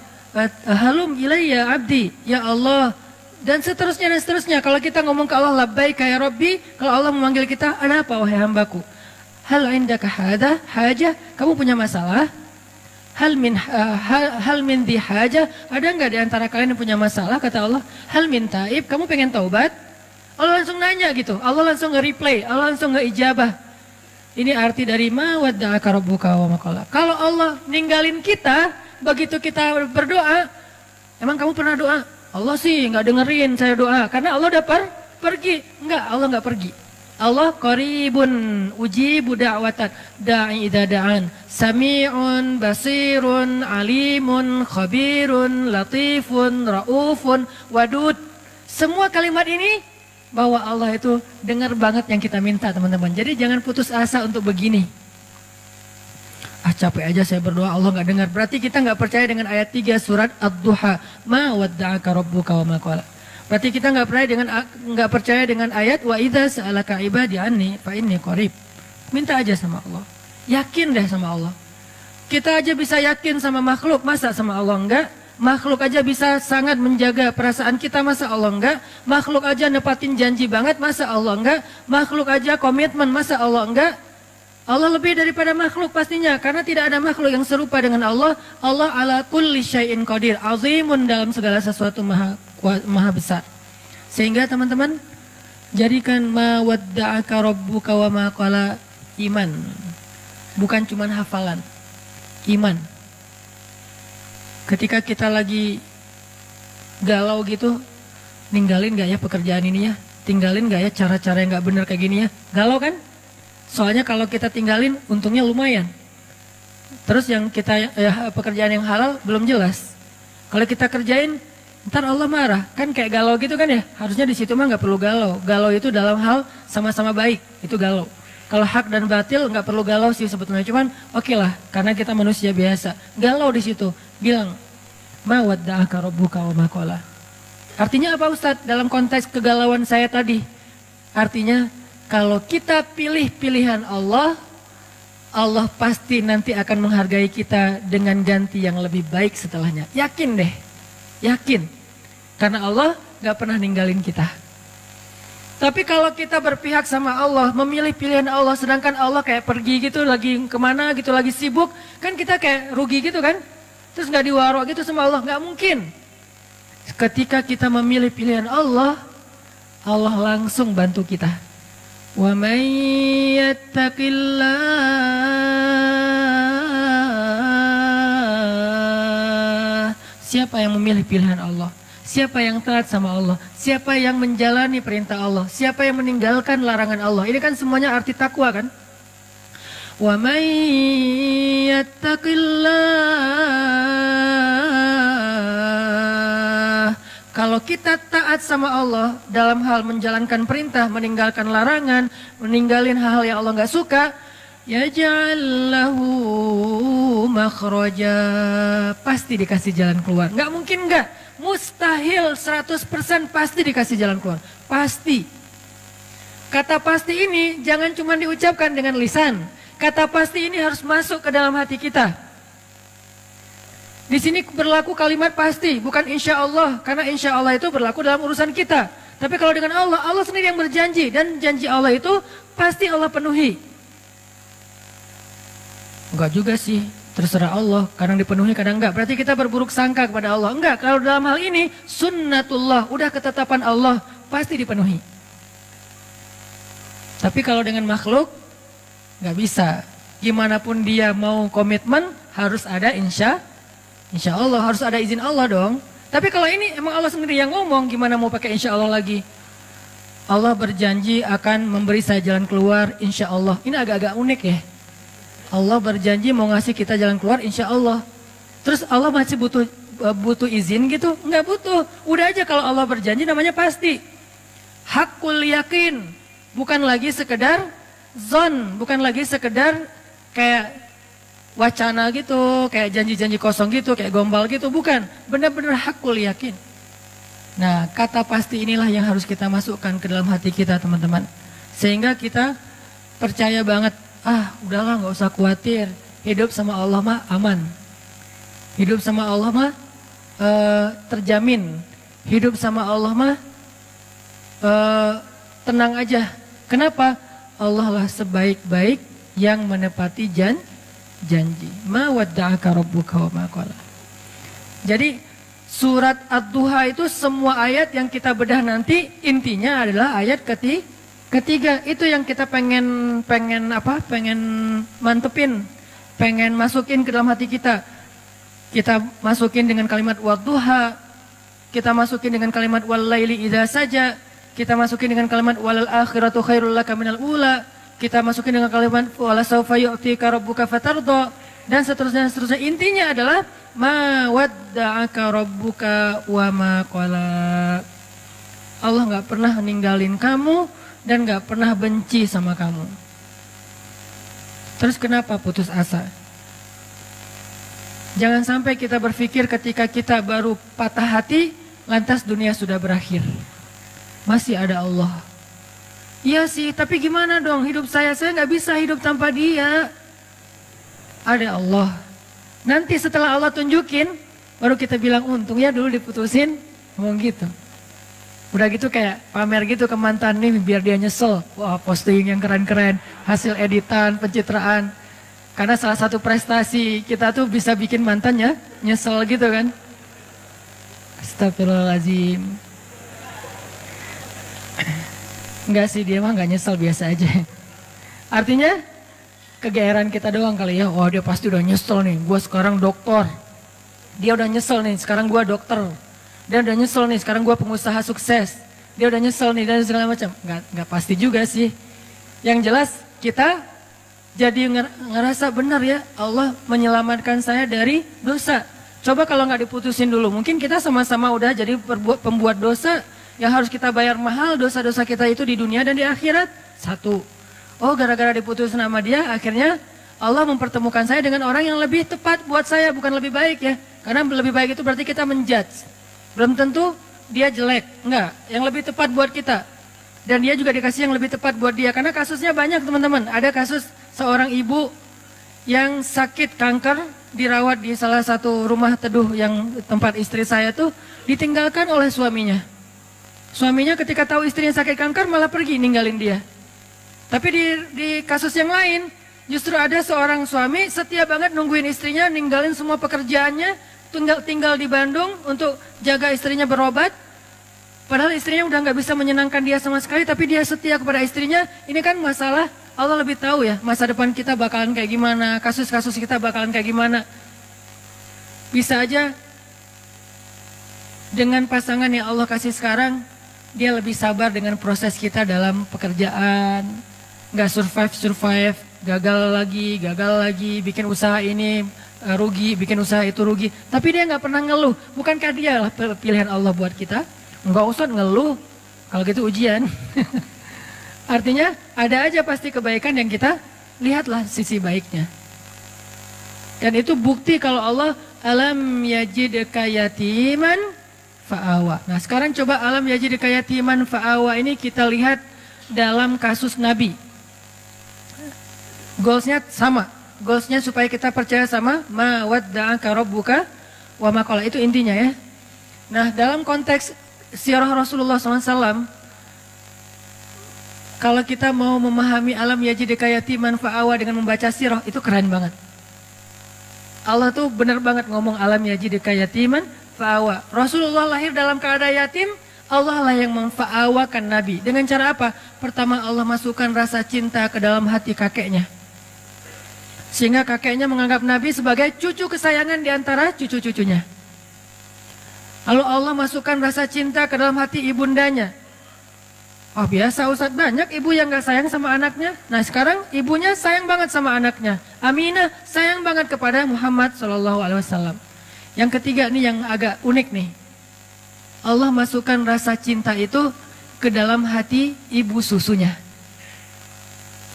halum ilayya abdi, ya Allah. Dan seterusnya. Kalau kita ngomong ke Allah, labbaika ya Rabbi. Kalau Allah memanggil kita, ada apa wahai hambaku? Hal indaka hajah, kamu punya masalah? Hal min di hajah, ada nggak di antara kalian yang punya masalah? Kata Allah, hal min taib, kamu pengen taubat? Allah langsung nanya gitu, Allah langsung nge-replay, Allah langsung nge-ijabah. Ini arti dari ma wadda'aka rabbuka wa ma qala. Kalau Allah ninggalin kita, begitu kita berdoa, emang kamu pernah doa? Allah sih nggak dengerin saya doa, karena Allah udah pergi. Enggak, Allah nggak pergi. Allah qaribun ujibu da'watan da'i idza da'an, sami'un basirun alimun khabirun latifun raufun wadud. Semua kalimat ini bahwa Allah itu dengar banget yang kita minta, teman-teman. Jadi jangan putus asa untuk begini. Capek aja saya berdoa Allah nggak dengar. Berarti kita nggak percaya dengan ayat 3 surat Ad-Duha. Ma wadda'aka rabbuka wa ma qala. Berarti kita nggak percaya dengan ayat wa idza sa'alaka ibadi anni fa inni qarib. Minta aja sama Allah. Yakin deh sama Allah. Kita aja bisa yakin sama makhluk, masa sama Allah enggak? Makhluk aja bisa sangat menjaga perasaan kita, masa Allah enggak? Makhluk aja nepatin janji banget, masa Allah enggak? Makhluk aja komitmen, masa Allah enggak? Allah lebih daripada makhluk pastinya, karena tidak ada makhluk yang serupa dengan Allah. Allah ala kulli syai'in qadir, azimun dalam segala sesuatu maha besar. Sehingga teman-teman, jadikan ma wadda'aka rabbuka wa ma qala iman. Bukan cuma hafalan, iman. Ketika kita lagi galau gitu, ninggalin gak ya pekerjaan ini ya? Tinggalin gak ya cara-cara yang gak bener kayak gini ya? Galau kan? Soalnya kalau kita tinggalin, untungnya lumayan. Terus yang kita pekerjaan yang halal belum jelas. Kalau kita kerjain, ntar Allah marah. Kan kayak galau gitu kan ya? Harusnya di situ mah gak perlu galau. Galau itu dalam hal sama-sama baik, itu galau. Kalau hak dan batil nggak perlu galau sih sebetulnya, cuman oke lah, karena kita manusia biasa. Galau di situ, bilang ma wadda'aka rabbuka wa ma qala. Artinya apa Ustadz dalam konteks kegalauan saya tadi? Artinya kalau kita pilih pilihan Allah, Allah pasti nanti akan menghargai kita dengan ganti yang lebih baik setelahnya. Yakin deh, yakin. Karena Allah nggak pernah ninggalin kita. Tapi kalau kita berpihak sama Allah, memilih pilihan Allah, sedangkan Allah kayak pergi gitu, lagi kemana gitu, lagi sibuk, kan kita kayak rugi gitu kan? Terus nggak diwaro gitu sama Allah, nggak mungkin. Ketika kita memilih pilihan Allah, Allah langsung bantu kita. Wa may yattaqillah. Siapa yang memilih pilihan Allah? siapa yang taat sama Allah, siapa yang menjalani perintah Allah, siapa yang meninggalkan larangan Allah. Ini kan semuanya arti takwa kan? Wa may yattaqillah. Kalau kita taat sama Allah dalam hal menjalankan perintah, meninggalkan larangan, meninggalin hal-hal yang Allah nggak suka, yaj'al lahu makhraja, pasti dikasih jalan keluar. Nggak mungkin nggak, mustahil 100% pasti dikasih jalan keluar. Pasti. Kata pasti ini jangan cuma diucapkan dengan lisan. Kata pasti ini harus masuk ke dalam hati kita. Di sini berlaku kalimat pasti, bukan insya Allah. Karena insya Allah itu berlaku dalam urusan kita. Tapi kalau dengan Allah, Allah sendiri yang berjanji. Dan janji Allah itu pasti Allah penuhi. Enggak juga sih, terserah Allah. Kadang dipenuhi, kadang enggak. Berarti kita berburuk sangka kepada Allah. Enggak, kalau dalam hal ini sunnatullah, udah ketetapan Allah, pasti dipenuhi. Tapi kalau dengan makhluk, enggak bisa. Gimana pun dia mau komitmen, harus ada insya Allah, harus ada izin Allah dong. Tapi kalau ini emang Allah sendiri yang ngomong, gimana mau pakai insya Allah lagi? Allah berjanji akan memberi saya jalan keluar, insya Allah. Ini agak-agak unik ya. Allah berjanji mau ngasih kita jalan keluar, insya Allah. Terus Allah masih butuh izin gitu? Enggak butuh. Udah aja kalau Allah berjanji namanya pasti. Hakul yakin, bukan lagi sekedar zon, bukan lagi sekedar kayak wacana gitu, kayak janji-janji kosong gitu, kayak gombal gitu, bukan. Benar-benar hakul yakin. Nah, kata pasti inilah yang harus kita masukkan ke dalam hati kita, teman-teman. Sehingga kita percaya banget, udahlah nggak usah khawatir, hidup sama Allah mah aman. Hidup sama Allah mah terjamin. Hidup sama Allah mah tenang aja. Kenapa? Allah lah sebaik-baik yang menepati janji. Ma wadda'aka rabbuka wa ma qala. Jadi surat Ad-Duha itu semua ayat yang kita bedah nanti intinya adalah ayat ketiga. Itu yang kita pengen mantepin, pengen masukin ke dalam hati kita. Kita masukin dengan kalimat wadduha, kita masukin dengan kalimat wal laili idza saja, kita masukin dengan kalimat walal akhiratu khairul laka minal ula. Kita masukin dengan kalimat wala sawfa yu'tika rabbuka fatardha, dan seterusnya. Intinya adalah ma wadda'aka rabbuka wa ma qala. Allah enggak pernah ninggalin kamu dan enggak pernah benci sama kamu. Terus kenapa putus asa? Jangan sampai kita berpikir ketika kita baru patah hati lantas dunia sudah berakhir. Masih ada Allah. Iya sih, tapi gimana dong hidup saya nggak bisa hidup tanpa dia. Ada Allah. Nanti setelah Allah tunjukin, baru kita bilang untung ya dulu diputusin, ngomong gitu. Udah gitu kayak pamer gitu ke mantan nih biar dia nyesel. Wah, posting yang keren-keren, hasil editan, pencitraan. Karena salah satu prestasi kita tuh bisa bikin mantannya nyesel gitu kan. Astagfirullahaladzim. Enggak sih, dia mah nggak nyesel, biasa aja. Artinya kegeeran kita doang kali ya. Oh, dia pasti udah nyesel nih, gue sekarang dokter. Dia udah nyesel nih, sekarang gue dokter. Dia udah nyesel nih, sekarang gue pengusaha sukses. Dia udah nyesel nih dan segala macam. Nggak pasti juga sih. Yang jelas kita jadi ngerasa benar ya, Allah menyelamatkan saya dari dosa. Coba kalau nggak diputusin dulu, mungkin kita sama-sama udah jadi pembuat dosa yang harus kita bayar mahal. Dosa-dosa kita itu di dunia dan di akhirat. Satu, oh gara-gara diputusin sama dia, akhirnya Allah mempertemukan saya dengan orang yang lebih tepat buat saya, bukan lebih baik ya. Karena lebih baik itu berarti kita menjudge. Belum tentu dia jelek, enggak. Yang lebih tepat buat kita. Dan dia juga dikasih yang lebih tepat buat dia. Karena kasusnya banyak teman-teman. Ada kasus seorang ibu yang sakit kanker, dirawat di salah satu rumah teduh yang tempat istri saya tuh, ditinggalkan oleh suaminya. Suaminya ketika tahu istrinya sakit kanker malah pergi ninggalin dia. Tapi di kasus yang lain justru ada seorang suami setia banget nungguin istrinya, ninggalin semua pekerjaannya, tinggal di Bandung untuk jaga istrinya berobat. Padahal istrinya udah nggak bisa menyenangkan dia sama sekali, tapi dia setia kepada istrinya. Ini kan masalah Allah lebih tahu ya, masa depan kita bakalan kayak gimana, kasus-kasus kita bakalan kayak gimana. Bisa aja dengan pasangan yang Allah kasih sekarang, dia lebih sabar dengan proses kita dalam pekerjaan, nggak survive, gagal lagi, bikin usaha ini rugi, bikin usaha itu rugi. Tapi dia nggak pernah ngeluh. Bukankah dia lah pilihan Allah buat kita? Nggak usah ngeluh, kalau gitu ujian. Artinya ada aja pasti kebaikan yang kita lihatlah sisi baiknya. Dan itu bukti kalau Allah alam yajidka yatiman fa'awa. Nah sekarang coba alam yajidka yatiman fa'awa ini kita lihat dalam kasus Nabi. Goalsnya sama. Goalsnya supaya kita percaya sama ma wadda'aka rabbuka wa ma qala. Itu intinya ya. Nah dalam konteks sirah Rasulullah SAW, kalau kita mau memahami alam yajidka yatiman fa'awa dengan membaca sirah, itu keren banget. Allah tuh benar banget ngomong alam yajidka yatiman fa'awa. Rasulullah lahir dalam keadaan yatim, Allah lah yang memfa'awakan Nabi. Dengan cara apa? Pertama Allah masukkan rasa cinta ke dalam hati kakeknya. Sehingga kakeknya menganggap Nabi sebagai cucu kesayangan di antara cucu-cucunya. Lalu Allah masukkan rasa cinta ke dalam hati ibundanya. Oh biasa Ustadz, banyak ibu yang gak sayang sama anaknya. Nah sekarang ibunya sayang banget sama anaknya. Aminah sayang banget kepada Muhammad SAW. Yang ketiga nih yang agak unik nih. Allah masukkan rasa cinta itu ke dalam hati ibu susunya.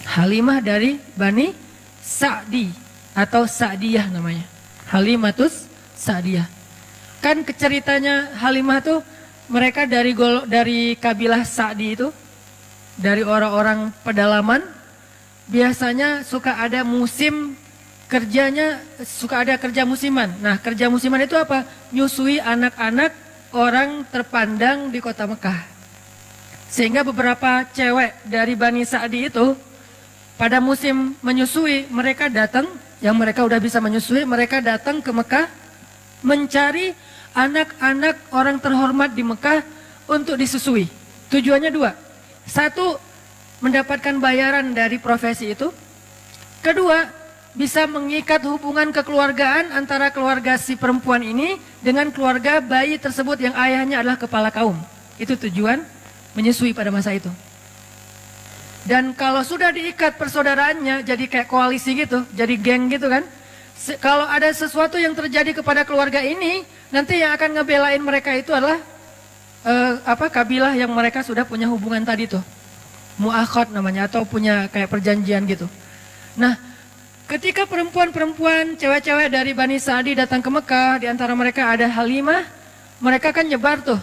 Halimah dari Bani Sa'di atau Sa'diyah namanya. Halimatus Sa'diyah. Kan ceritanya Halimah tuh mereka dari kabilah Sa'di itu, dari orang-orang pedalaman, biasanya suka ada musim kerjanya, suka ada kerja musiman. Nah kerja musiman itu apa? Nyusui anak-anak orang terpandang di kota Mekah. Sehingga beberapa cewek dari Bani Sa'di itu, pada musim menyusui, mereka datang, yang mereka udah bisa menyusui, mereka datang ke Mekah, mencari anak-anak orang terhormat di Mekah untuk disusui. Tujuannya dua. Satu, mendapatkan bayaran dari profesi itu. Kedua, bisa mengikat hubungan kekeluargaan antara keluarga si perempuan ini dengan keluarga bayi tersebut yang ayahnya adalah kepala kaum. Itu tujuan menyusui pada masa itu. Dan kalau sudah diikat persaudaraannya jadi kayak koalisi gitu, jadi geng gitu kan. Kalau ada sesuatu yang terjadi kepada keluarga ini, nanti yang akan ngebelain mereka itu adalah kabilah yang mereka sudah punya hubungan tadi tuh. Mu'akhad namanya, atau punya kayak perjanjian gitu. Nah, ketika perempuan-perempuan, cewek-cewek dari Bani Sa'di datang ke Mekah, di antara mereka ada Halimah, mereka kan nyebar tuh.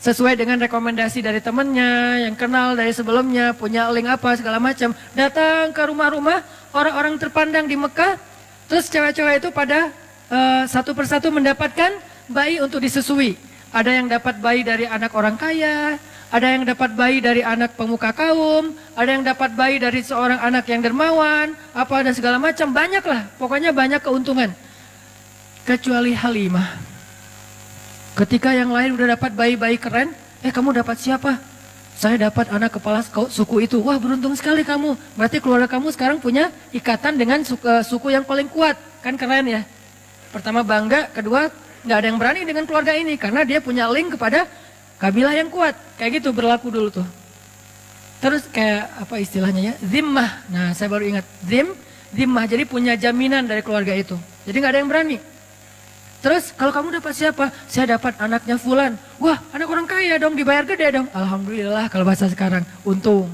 Sesuai dengan rekomendasi dari temennya, yang kenal dari sebelumnya, punya link apa segala macam. Datang ke rumah-rumah orang-orang terpandang di Mekah. Terus cewek-cewek itu pada satu persatu mendapatkan bayi untuk disusui. Ada yang dapat bayi dari anak orang kaya, ada yang dapat bayi dari anak pemuka kaum, ada yang dapat bayi dari seorang anak yang dermawan, apa ada segala macam, banyak lah. Pokoknya banyak keuntungan. Kecuali Halimah. Ketika yang lain udah dapat bayi-bayi keren, kamu dapat siapa? Saya dapat anak kepala suku itu. Wah beruntung sekali kamu. Berarti keluarga kamu sekarang punya ikatan dengan suku yang paling kuat. Kan keren ya. Pertama bangga, kedua nggak ada yang berani dengan keluarga ini. Karena dia punya link kepada kabilah yang kuat. Kayak gitu berlaku dulu tuh. Terus kayak apa istilahnya ya? Zimmah. Nah saya baru ingat. Zimmah. Jadi punya jaminan dari keluarga itu. Jadi nggak ada yang berani. Terus kalau kamu dapat siapa? Saya dapat anaknya Fulan. Wah anak orang kaya dong, dibayar gede dong. Alhamdulillah kalau bahasa sekarang, untung.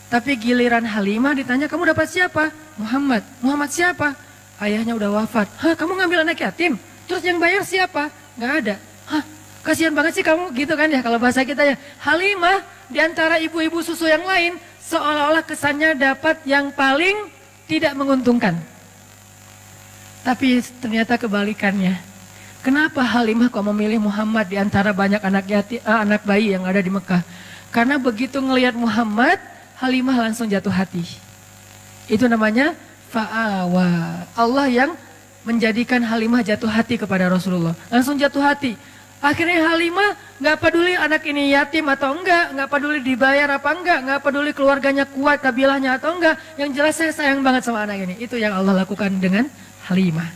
Tapi giliran Halimah ditanya, kamu dapat siapa? Muhammad. Muhammad siapa? Ayahnya udah wafat. Hah kamu ngambil anak yatim? Terus yang bayar siapa? Gak ada. Hah kasihan banget sih kamu gitu kan ya kalau bahasa kita ya. Halimah diantara ibu-ibu susu yang lain seolah-olah kesannya dapat yang paling tidak menguntungkan. Tapi ternyata kebalikannya. Kenapa Halimah kok memilih Muhammad di antara banyak anak bayi yang ada di Mekah? Karena begitu ngelihat Muhammad, Halimah langsung jatuh hati. Itu namanya fa'awa. Allah yang menjadikan Halimah jatuh hati kepada Rasulullah. Langsung jatuh hati. Akhirnya Halimah gak peduli anak ini yatim atau enggak, gak peduli dibayar apa enggak, gak peduli keluarganya kuat, kabilahnya atau enggak. Yang jelas saya sayang banget sama anak ini. Itu yang Allah lakukan dengan Halimah.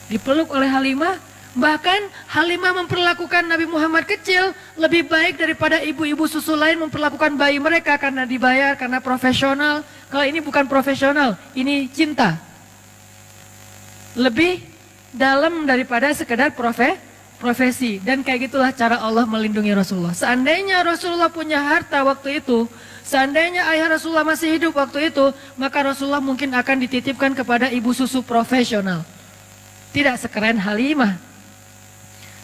Dipeluk oleh Halimah, Bahkan Halimah memperlakukan Nabi Muhammad kecil lebih baik daripada ibu-ibu susu lain memperlakukan bayi mereka karena dibayar, karena profesional. Kalau ini bukan profesional, ini cinta. Lebih dalam daripada sekedar profesi. Dan kayak gitulah cara Allah melindungi Rasulullah. Seandainya Rasulullah punya harta waktu itu, seandainya ayah Rasulullah masih hidup waktu itu, maka Rasulullah mungkin akan dititipkan kepada ibu susu profesional. Tidak sekeren Halimah.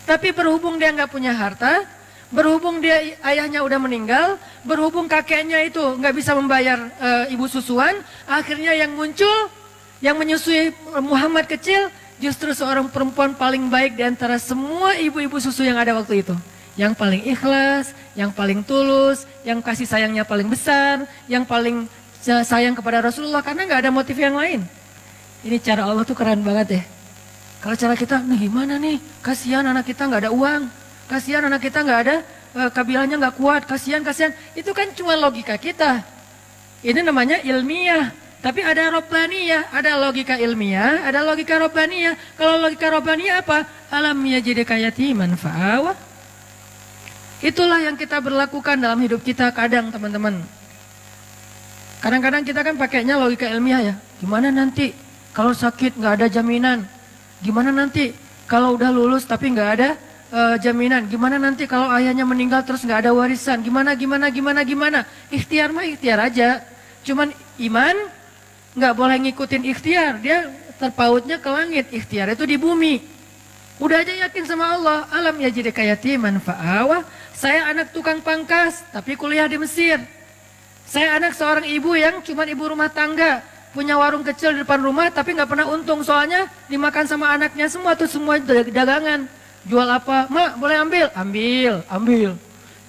Tapi berhubung dia nggak punya harta, berhubung dia ayahnya udah meninggal, berhubung kakeknya itu nggak bisa membayar ibu susuan, akhirnya yang muncul, yang menyusui Muhammad kecil, justru seorang perempuan paling baik di antara semua ibu-ibu susu yang ada waktu itu. Yang paling ikhlas, yang paling tulus, yang kasih sayangnya paling besar, yang paling sayang kepada Rasulullah karena nggak ada motif yang lain. Ini cara Allah tuh keren banget ya. Kalau cara kita, nih gimana nih? Kasihan anak kita nggak ada uang, kasihan anak kita nggak ada kabilahnya nggak kuat, kasihan. Itu kan cuma logika kita. Ini namanya ilmiah. Tapi ada robbaniyah, ada logika ilmiah, ada logika robbaniyah. Kalau logika robbaniyah apa? Alam yajidka yatiman fa'awa. Itulah yang kita berlakukan dalam hidup kita kadang teman-teman. Kadang-kadang kita kan pakainya logika ilmiah ya. Gimana nanti kalau sakit nggak ada jaminan? Gimana nanti kalau udah lulus tapi nggak ada jaminan? Gimana nanti kalau ayahnya meninggal terus nggak ada warisan? Gimana? Ikhtiar mah ikhtiar aja. Cuman iman nggak boleh ngikutin ikhtiar. Dia terpautnya ke langit. Ikhtiar itu di bumi. Udah aja yakin sama Allah. Alam yajidka yatiman fa'awa. Saya anak tukang pangkas tapi kuliah di Mesir. Saya anak seorang ibu yang cuman ibu rumah tangga. Punya warung kecil di depan rumah tapi nggak pernah untung soalnya dimakan sama anaknya semua tuh, semua dagangan. Jual apa? Mak boleh ambil.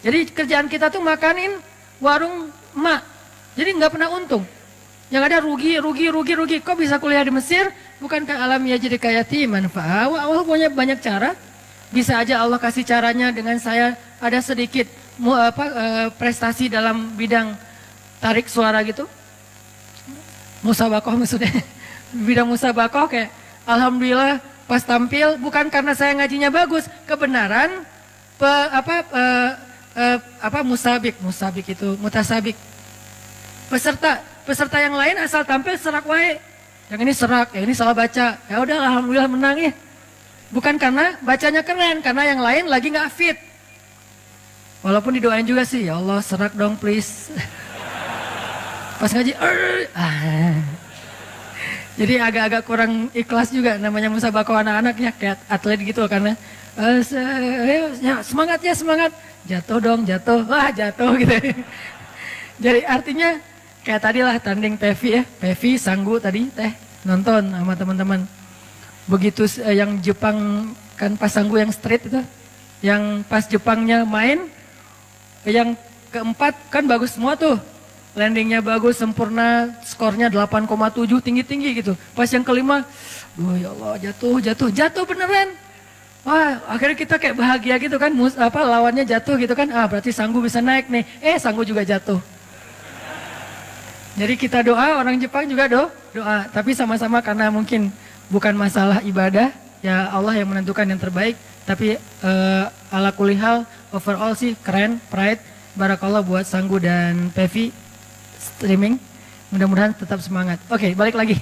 Jadi kerjaan kita tuh makanin warung mak. Jadi nggak pernah untung. Yang ada rugi. Kok bisa kuliah di Mesir? Bukankah alam yajidka yatiman fa'awa? Allah punya banyak cara. Bisa aja Allah kasih caranya dengan saya ada sedikit prestasi dalam bidang tarik suara gitu. Musabakoh maksudnya, bidang musabakoh kayak alhamdulillah pas tampil bukan karena saya ngajinya bagus, kebenaran musabik itu mutasabik. Peserta yang lain asal tampil serak wae. Yang ini serak, yang ini salah baca. Ya udah alhamdulillah menang ya. Bukan karena bacanya keren, karena yang lain lagi nggak fit. Walaupun didoain juga sih, ya Allah serak dong please. Pas ngaji, jadi agak-agak kurang ikhlas juga namanya musabakoh anak-anak ya, kayak atlet gitu karena semangat, jatuh, jatuh gitu. Jadi artinya kayak tadi lah tanding Pevi Sanggu tadi nonton sama teman-teman. Begitu yang Jepang kan pas Sanggu yang street itu, yang pas Jepangnya main, yang keempat kan bagus semua tuh. Landingnya bagus, sempurna, skornya 8,7, tinggi-tinggi gitu. Pas yang kelima, ya Allah jatuh beneran. Wah, akhirnya kita kayak bahagia gitu kan, lawannya jatuh gitu kan. Berarti Sanggu bisa naik nih. Sanggu juga jatuh. Jadi kita doa, orang Jepang juga doa. Tapi sama-sama karena mungkin bukan masalah ibadah, ya Allah yang menentukan yang terbaik. Tapi ala kulihal, overall sih keren, pride. Barakallah buat Sanggu dan Pevi. Streaming, mudah-mudahan tetap semangat. Oke, balik lagi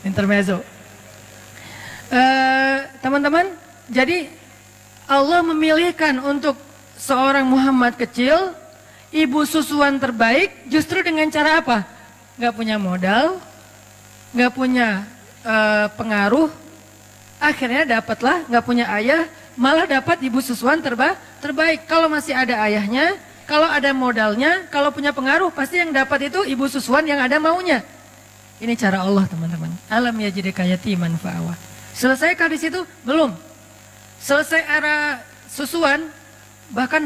intermezzo. Teman-teman, jadi Allah memilihkan untuk seorang Muhammad kecil, ibu susuan terbaik, justru dengan cara apa? Gak punya modal, gak punya pengaruh, akhirnya dapatlah gak punya ayah, malah dapat ibu susuan terbaik. Kalau masih ada ayahnya, kalau ada modalnya, kalau punya pengaruh, pasti yang dapat itu ibu susuan yang ada maunya. Ini cara Allah teman-teman. Alam yajidka yatiman fa'awa. Selesaikah di situ? Belum. Selesai era susuan, bahkan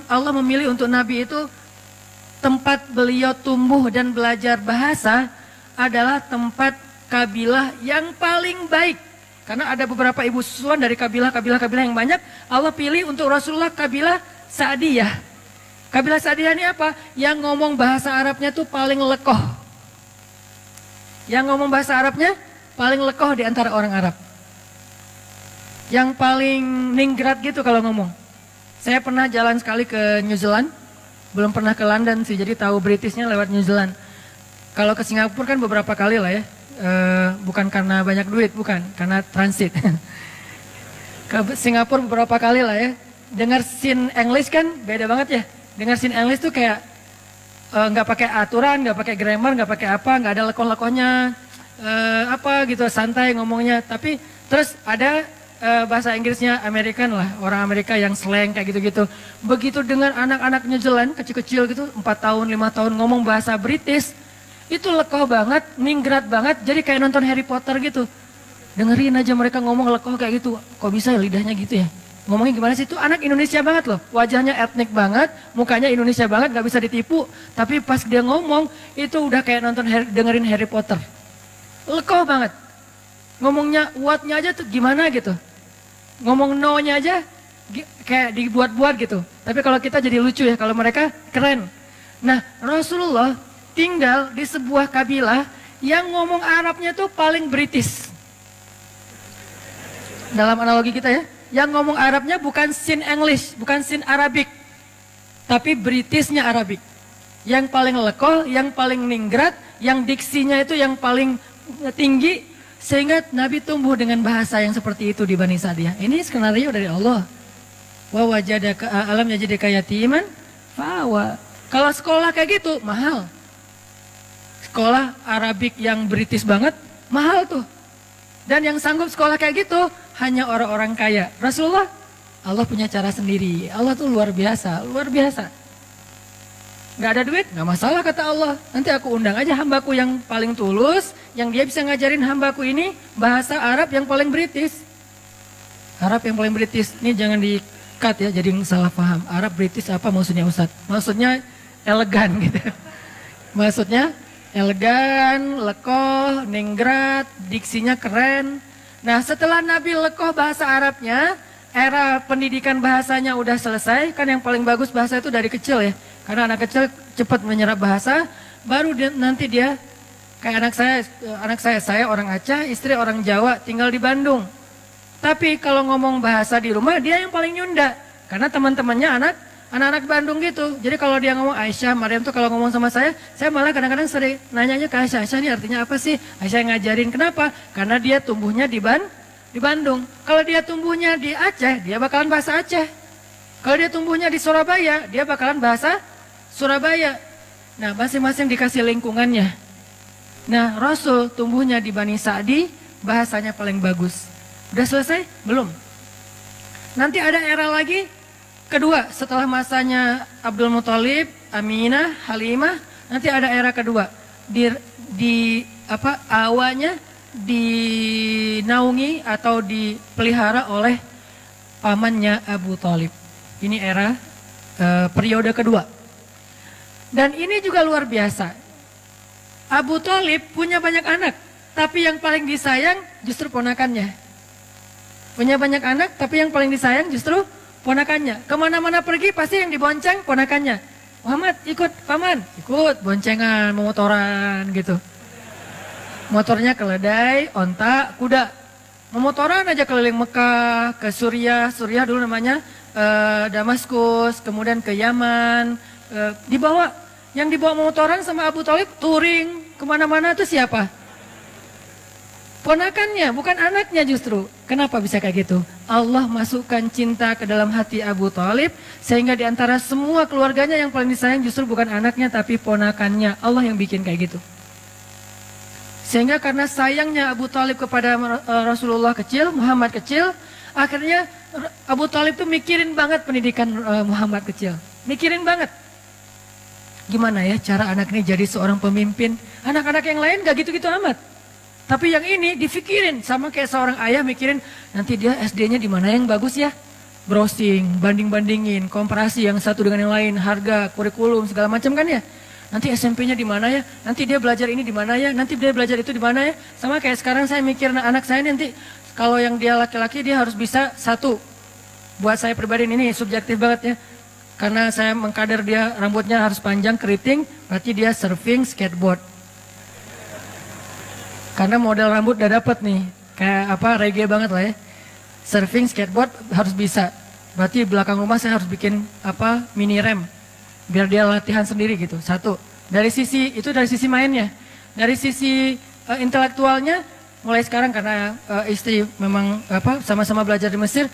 Allah memilih untuk Nabi itu tempat beliau tumbuh dan belajar bahasa adalah tempat kabilah yang paling baik. Karena ada beberapa ibu susuan dari kabilah yang banyak, Allah pilih untuk Rasulullah kabilah Sa'diyah. Kabilah Sa'diyah ini apa? Yang ngomong bahasa Arabnya tuh paling lekoh. Yang ngomong bahasa Arabnya paling lekoh di antara orang Arab. yang paling ningrat gitu kalau ngomong. Saya pernah jalan sekali ke New Zealand, belum pernah ke London sih, jadi tahu Britishnya lewat New Zealand. Kalau ke Singapura kan beberapa kali lah ya, bukan karena banyak duit, bukan, karena transit. Ke Singapura beberapa kali lah ya, dengar scene English kan beda banget ya. Dengar scene English tuh kayak nggak pakai aturan, nggak pakai grammar, nggak pakai apa, nggak ada lekoh-lekohnya, apa gitu, santai ngomongnya. Tapi terus ada bahasa Inggrisnya American lah, orang Amerika yang slang kayak gitu-gitu. Begitu dengan anak-anak New Zealand kecil-kecil gitu, 4 tahun, 5 tahun ngomong bahasa British, itu lekoh banget, ningrat banget, jadi kayak nonton Harry Potter gitu. Dengerin aja mereka ngomong lekoh kayak gitu, kok bisa ya lidahnya gitu ya? Ngomongnya gimana sih? Itu anak Indonesia banget loh, wajahnya etnik banget, mukanya Indonesia banget, gak bisa ditipu. Tapi pas dia ngomong, itu udah kayak nonton dengerin Harry Potter. Lekoh banget. Ngomongnya what-nya aja tuh gimana gitu. Ngomong no-nya aja kayak dibuat-buat gitu. Tapi kalau kita jadi lucu ya, kalau mereka keren. Nah, Rasulullah tinggal di sebuah kabilah yang ngomong Arabnya tuh paling British. Dalam analogi kita ya, yang ngomong Arabnya bukan sin English, bukan sin Arabic, tapi Britishnya Arabic. Yang paling lekoh, yang paling ningrat, yang diksinya itu yang paling tinggi, sehingga Nabi tumbuh dengan bahasa yang seperti itu di Bani Sa'diyah. Ini skenario dari Allah. Wa wajadaka alam yajidaka yatiman fawa. Kalau sekolah kayak gitu mahal. Sekolah Arabik yang British banget mahal tuh. Dan yang sanggup sekolah kayak gitu hanya orang-orang kaya. Rasulullah, Allah punya cara sendiri. Allah tuh luar biasa, luar biasa. Gak ada duit, gak masalah kata Allah. Nanti aku undang aja hambaku yang paling tulus, yang dia bisa ngajarin hambaku ini bahasa Arab yang paling British. Arab yang paling British, ini jangan di-cut ya, jadi salah paham. Arab British apa maksudnya Ustadz? Maksudnya elegan gitu. Maksudnya elegan, lekoh, ningrat, diksinya keren. Nah setelah Nabi lekoh bahasa Arabnya, era pendidikan bahasanya udah selesai. Kan yang paling bagus bahasa itu dari kecil ya. Karena anak kecil cepat menyerap bahasa. Baru nanti dia, kayak anak saya orang Aceh, istri orang Jawa, tinggal di Bandung. Tapi kalau ngomong bahasa di rumah, dia yang paling nyunda. Karena teman-temannya anak-anak Bandung gitu. Jadi kalau dia ngomong Aisyah, Maryam tuh kalau ngomong sama saya malah kadang-kadang sering nanyanya ke Aisyah, Aisyah ini artinya apa sih? Aisyah yang ngajarin, kenapa? Karena dia tumbuhnya di Bandung. Kalau dia tumbuhnya di Aceh, dia bakalan bahasa Aceh. Kalau dia tumbuhnya di Surabaya, dia bakalan bahasa Surabaya. Nah, masing-masing dikasih lingkungannya. Nah, Rasul tumbuhnya di Bani Sa'di, bahasanya paling bagus. Udah selesai? Belum. Nanti ada era lagi kedua, setelah masanya Abdul Muthalib, Aminah, Halimah, nanti ada era kedua. Awalnya dinaungi atau dipelihara oleh pamannya Abu Thalib. Ini era periode kedua. Dan ini juga luar biasa. Abu Thalib punya banyak anak, tapi yang paling disayang justru ponakannya. Punya banyak anak, tapi yang paling disayang justru ponakannya. Kemana-mana pergi pasti yang dibonceng ponakannya. Muhammad ikut paman, ikut boncengan, memotoran gitu. Motornya keledai, onta, kuda. Memotoran aja keliling Mekah, ke Suriah dulu namanya Damaskus, kemudian ke Yaman. Yang dibawa memotoran sama Abu Thalib touring kemana-mana itu siapa? Ponakannya, bukan anaknya justru. Kenapa bisa kayak gitu? Allah masukkan cinta ke dalam hati Abu Thalib, sehingga diantara semua keluarganya yang paling disayang justru bukan anaknya tapi ponakannya. Allah yang bikin kayak gitu. Sehingga karena sayangnya Abu Thalib kepada Rasulullah kecil, Muhammad kecil, akhirnya Abu Thalib tuh mikirin banget pendidikan Muhammad kecil. Mikirin banget. Gimana ya cara anak ini jadi seorang pemimpin? Anak-anak yang lain gak gitu-gitu amat. Tapi yang ini difikirin, sama kayak seorang ayah mikirin, nanti dia SD-nya di mana yang bagus ya? Browsing, banding-bandingin, komparasi yang satu dengan yang lain, harga, kurikulum, segala macam kan ya? Nanti SMP-nya di mana ya? Nanti dia belajar ini di mana ya? Nanti dia belajar itu di mana ya? Sama kayak sekarang saya mikir anak saya nanti, kalau yang dia laki-laki dia harus bisa satu. Buat saya pribadi ini subjektif banget ya. Karena saya mengkader dia rambutnya harus panjang, keriting, berarti dia surfing, skateboard. Karena model rambut udah dapet nih, kayak reggae banget lah ya. Surfing, skateboard harus bisa. Berarti belakang rumah saya harus bikin mini ramp biar dia latihan sendiri gitu. Satu. Dari sisi mainnya. Dari sisi intelektualnya mulai sekarang karena istri memang sama-sama belajar di Mesir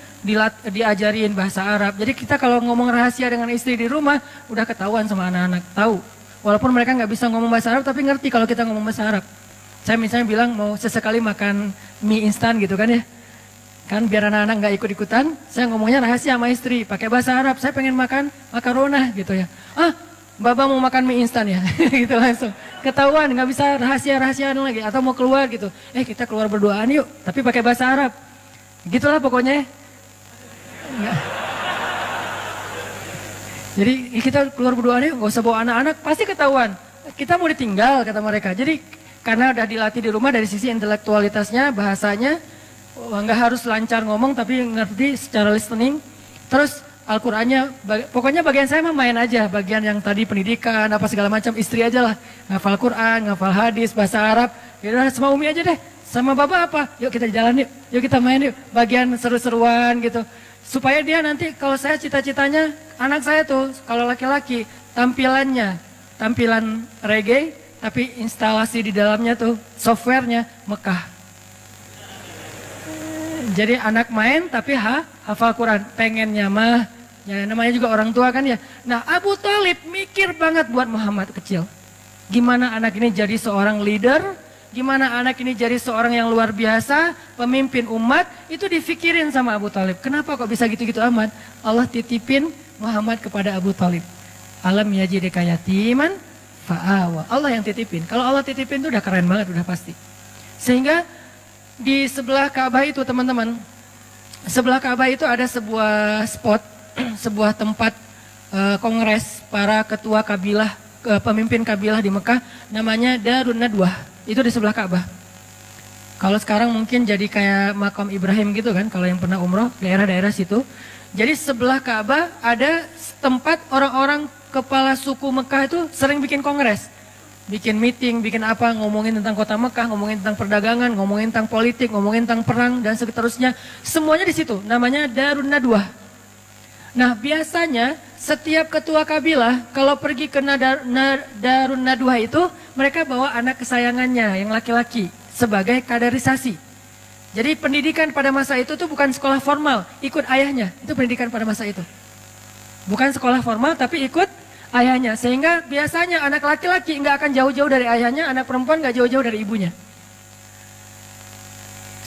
diajarin bahasa Arab. Jadi kita kalau ngomong rahasia dengan istri di rumah udah ketahuan sama anak-anak, tahu. Walaupun mereka nggak bisa ngomong bahasa Arab tapi ngerti kalau kita ngomong bahasa Arab. Saya misalnya bilang mau sesekali makan mie instan gitu kan ya. Kan biar anak-anak nggak ikut-ikutan, saya ngomongnya rahasia sama istri, pakai bahasa Arab, saya pengen makan makarona gitu ya. Baba mau makan mie instan ya, gitu langsung. Ketahuan, nggak bisa rahasia-rahasiaan lagi, atau mau keluar gitu. Kita keluar berduaan yuk, tapi pakai bahasa Arab. Gitulah pokoknya. Nggak. Jadi kita keluar berduaan yuk, nggak usah bawa anak-anak, pasti ketahuan. Kita mau ditinggal, kata mereka. Jadi karena udah dilatih di rumah dari sisi intelektualitasnya, bahasanya, nggak harus lancar ngomong tapi ngerti secara listening. Terus Al-Qur'annya, pokoknya bagian saya mah main aja, bagian yang tadi pendidikan apa segala macam istri aja lah, ngafal Quran, ngafal hadis, bahasa Arab, ya sama Umi aja deh, sama Bapak apa, yuk kita jalan yuk kita main yuk, bagian seru-seruan gitu, supaya dia nanti kalau saya cita-citanya anak saya tuh kalau laki-laki tampilan reggae, tapi instalasi di dalamnya tuh softwarenya Mekah. Jadi anak main tapi hafal Quran, pengennya mah, ya namanya juga orang tua kan ya. Nah Abu Thalib mikir banget buat Muhammad kecil. Gimana anak ini jadi seorang leader, gimana anak ini jadi seorang yang luar biasa, pemimpin umat, itu difikirin sama Abu Thalib. Kenapa kok bisa gitu-gitu amat? Allah titipin Muhammad kepada Abu Thalib. Alam yajidika yatiman fa'awa. Allah yang titipin. Kalau Allah titipin itu udah keren banget, udah pasti. Sehingga di sebelah Ka'bah itu teman-teman, sebelah Ka'bah itu ada sebuah spot, sebuah tempat kongres para ketua kabilah, pemimpin kabilah di Mekah, namanya Darun Nadwah. Itu di sebelah Ka'bah. Kalau sekarang mungkin jadi kayak makam Ibrahim gitu kan, kalau yang pernah umroh, daerah-daerah situ. Jadi sebelah Ka'bah ada tempat orang-orang kepala suku Mekah itu sering bikin kongres. Bikin meeting, bikin apa, ngomongin tentang kota Mekah, ngomongin tentang perdagangan, ngomongin tentang politik, ngomongin tentang perang, dan seterusnya. Semuanya di situ, namanya Darun Nadwah. Nah biasanya setiap ketua kabilah, kalau pergi ke Darun Nadwah itu, mereka bawa anak kesayangannya, yang laki-laki, sebagai kaderisasi. Jadi pendidikan pada masa itu tuh bukan sekolah formal, ikut ayahnya, itu pendidikan pada masa itu. Bukan sekolah formal, tapi ikut ayahnya, sehingga biasanya anak laki-laki nggak akan jauh-jauh dari ayahnya, anak perempuan nggak jauh-jauh dari ibunya.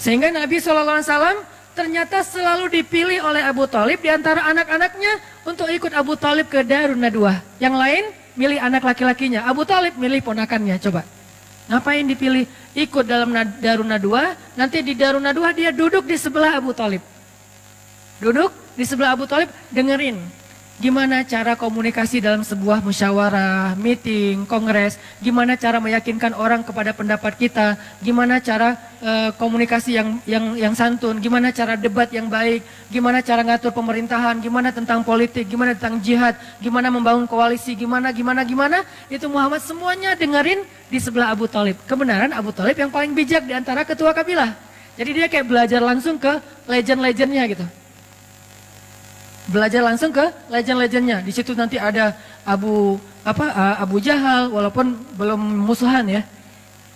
Sehingga Nabi SAW ternyata selalu dipilih oleh Abu Thalib di antara anak-anaknya untuk ikut Abu Thalib ke Darun Nadwah. Yang lain milih anak laki-lakinya, Abu Thalib milih ponakannya. Coba, ngapain dipilih ikut dalam Darun Nadwah? Nanti di Darun Nadwah dia duduk di sebelah Abu Thalib. Duduk di sebelah Abu Thalib, dengerin gimana cara komunikasi dalam sebuah musyawarah, meeting, kongres, gimana cara meyakinkan orang kepada pendapat kita, gimana cara komunikasi yang santun, gimana cara debat yang baik, gimana cara ngatur pemerintahan, gimana tentang politik, gimana tentang jihad, gimana membangun koalisi, gimana, itu Muhammad semuanya dengerin di sebelah Abu Thalib. Kebenaran Abu Thalib yang paling bijak di antara ketua kabilah. Jadi dia kayak belajar langsung ke legend-legendnya gitu. Belajar langsung ke legend-legendnya. Di situ nanti ada Abu Jahal, walaupun belum musuhan ya.